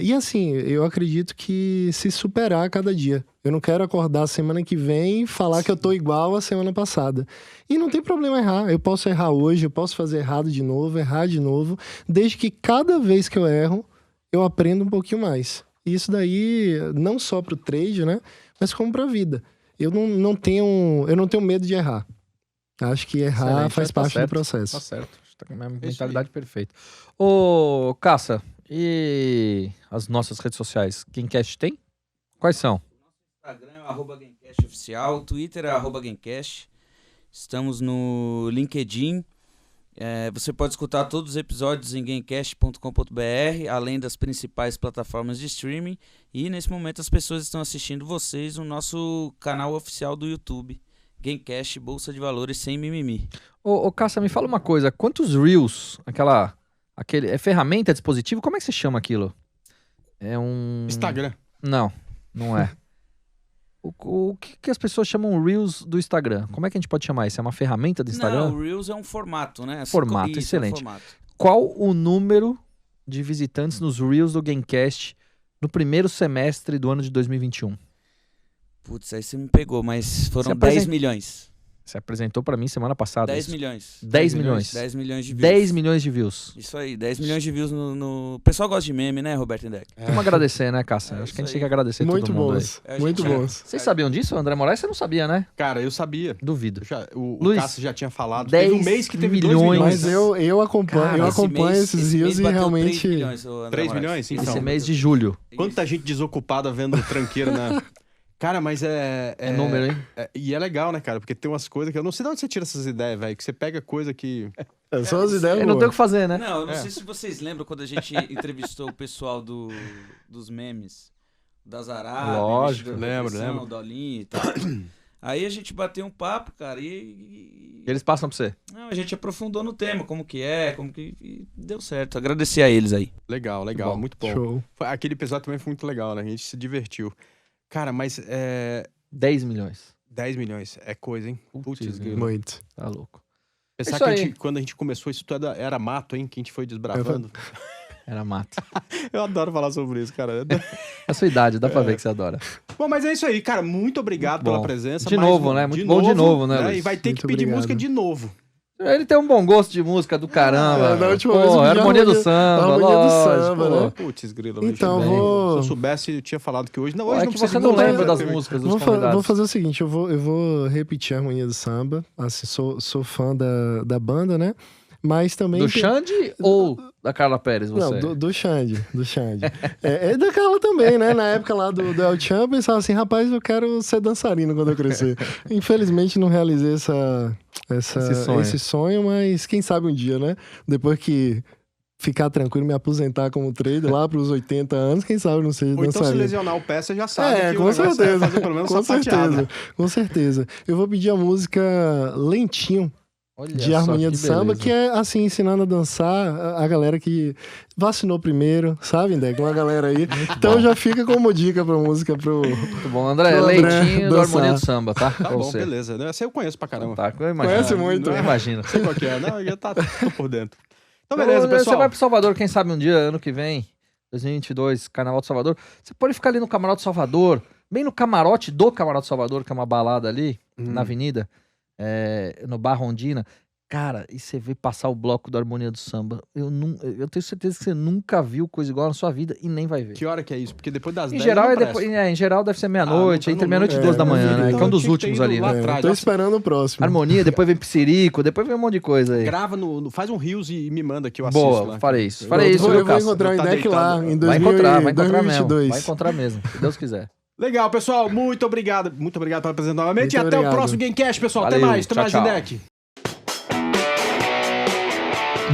E assim, eu acredito que se superar a cada dia. Eu não quero acordar semana que vem e falar que eu tô igual a semana passada. E não tem problema errar. Eu posso errar hoje, eu posso fazer errado de novo, errar de novo, desde que cada vez que eu erro, eu aprendo um pouquinho mais. E isso daí, não só pro trade, né? Mas como pra vida. Eu não tenho medo de errar. Acho que errar Excelente, faz parte certo, do processo. Tá certo. Tá com a minha mentalidade perfeita. Ô, Cassa, e as nossas redes sociais? GameCast tem? Quais são? Instagram é @GameCast oficial, Twitter é @GameCast. Estamos no LinkedIn. Você pode escutar todos os episódios em gamecast.com.br, além das principais plataformas de streaming. E nesse momento as pessoas estão assistindo vocês no nosso canal oficial do YouTube, Gamecast Bolsa de Valores sem mimimi. Ô, Cassa, me fala uma coisa. Quantos Reels, é ferramenta, dispositivo? Como é que você chama aquilo? É um... Instagram. Não é. O que as pessoas chamam Reels do Instagram? Como é que a gente pode chamar isso? É uma ferramenta do Instagram? Não, o Reels é um formato, né? Formato, excelente. É um formato. Qual o número de visitantes nos Reels do Gamecast no primeiro semestre do ano de 2021? Putz, aí você me pegou, mas foram Você 10 milhões. Você apresentou pra mim semana passada. 10 isso. milhões. 10 milhões. 10 milhões de views. 10 milhões de views. Isso aí, 10 milhões de views no... O pessoal gosta de meme, né, Roberto Indec? Vamos agradecer, né, Cassa? Acho que a gente tem que agradecer Muito todo mundo bons. aí. Muito A gente- bons. Vocês sabiam disso? André Moraes, você não sabia, né? Cara, eu sabia. Duvido. O Luiz, Cássio já tinha falado. 10 Teve um mês que teve 2 milhões. milhões. Mas eu acompanho, Cara, eu esse acompanho esses reels e bateu realmente... 3 milhões, ô, André 3 Moraes. milhões? Então. Esse mês de julho. Quanta gente desocupada vendo tranqueiro, né? Cara, mas É número, hein? E é legal, né, cara? Porque tem umas coisas que eu não sei de onde você tira essas ideias, velho. Que você pega coisa que... São as ideias Não tem o boas. que fazer, né? Não, eu não sei se vocês lembram quando a gente entrevistou o pessoal dos memes, das Arábias, Lógico. Lembro. o Dolinho e tal. Aí a gente bateu um papo, cara, Eles passam pra você. Não, a gente aprofundou no tema, e deu certo. Agradecer a eles aí. Legal, bom. muito bom. Show. Aquele episódio também foi muito legal, né? A gente se divertiu. Cara, mas 10 milhões. 10 milhões é coisa, hein? Putz, grilo. Muito. Tá louco. Pensar Isso que aí. quando a gente começou isso tudo era mato, hein? Que a gente foi desbravando. Era mato. Eu adoro falar sobre isso, cara. É a sua idade, dá pra ver que você adora. Bom, mas é isso aí, cara. Muito obrigado Muito pela bom. presença. De Mais novo, uma- né? Muito bom de novo, né, Luiz? E vai ter Muito que pedir obrigado. música de novo. Ele tem um bom gosto de música do caramba. Da última vez eu Pô, pedi harmonia do harmonia- samba, harmonia do lógico, samba, pô. né? Putz, grilo. Então, bicho. vou- Se eu soubesse, eu tinha falado que hoje... Não, Pô, hoje é não que precisa você não de música, lembra das teve- músicas dos Vou convidados. fazer o seguinte, eu vou repetir a harmonia do samba. Assim, sou fã da banda, né? Mas também... Do tem- Xande ou da Carla Pérez, você? Não, do Xande. É da Carla também, né? Na época lá do El Chan, eu pensava assim, rapaz, eu quero ser dançarino quando eu crescer. Infelizmente não realizei esse sonho, mas quem sabe um dia, né? Depois que ficar tranquilo, me aposentar como trader lá pros 80 anos, quem sabe não seja Ou então se dançarino. lesionar o pé, você já sabe que o Com negócio é certeza. fazer pelo menos Com sapateado. certeza. Com certeza. Eu vou pedir a música Lentinho, Olha de só harmonia que do samba, beleza. que é assim, ensinando a dançar a galera que vacinou primeiro, sabe, Indec? Uma galera aí. Então já fica como dica pra música pro... Muito bom, André. Pro André Leitinho do dançar. Harmonia do Samba, tá? Tá Pra bom, você. beleza. Essa eu conheço pra caramba. Tá, eu imagino. Conhece muito, Eu né? imagino. Sei qual que é. Não, eu já tô por dentro. Então, beleza, Você pessoal. vai pro Salvador, quem sabe um dia, ano que vem, 2022, Carnaval do Salvador. Você pode ficar ali no Camarote Salvador, bem no camarote do Camarote Salvador, que é uma balada ali, na avenida, no Bar Rondina. Cara, e você vê passar o bloco da Harmonia do Samba. Eu tenho certeza que você nunca viu coisa igual na sua vida e nem vai ver. Que hora que é isso? Porque depois das Em 10 geral, não presta. em geral deve ser meia-noite, Ah, não, entre não, meia-noite e não. 2 da manhã, né? Então Que é um dos tinha que ter últimos ido ali, lá né? atrás. Tô Nossa, esperando o próximo. Harmonia, depois vem Psirico, depois vem um monte de coisa aí. grava faz um Reels e me manda que eu assisto Boa, lá. farei isso. Farei isso, eu viu, vou Cássio? encontrar o Tá Indec lá deitado. em Vai encontrar mesmo. 2022. Vai encontrar mesmo, se Deus quiser. Legal, pessoal. Muito obrigado. Muito obrigado pela presença novamente. E Muito até o obrigado. próximo Gamecast, pessoal. Valeu, Até mais. Até tchau, mais, tchau. Indec.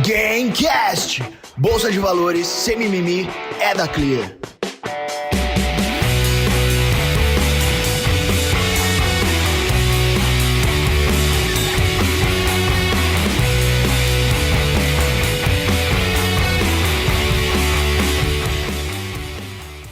Gamecast, Bolsa de Valores sem mimimi é da Clear.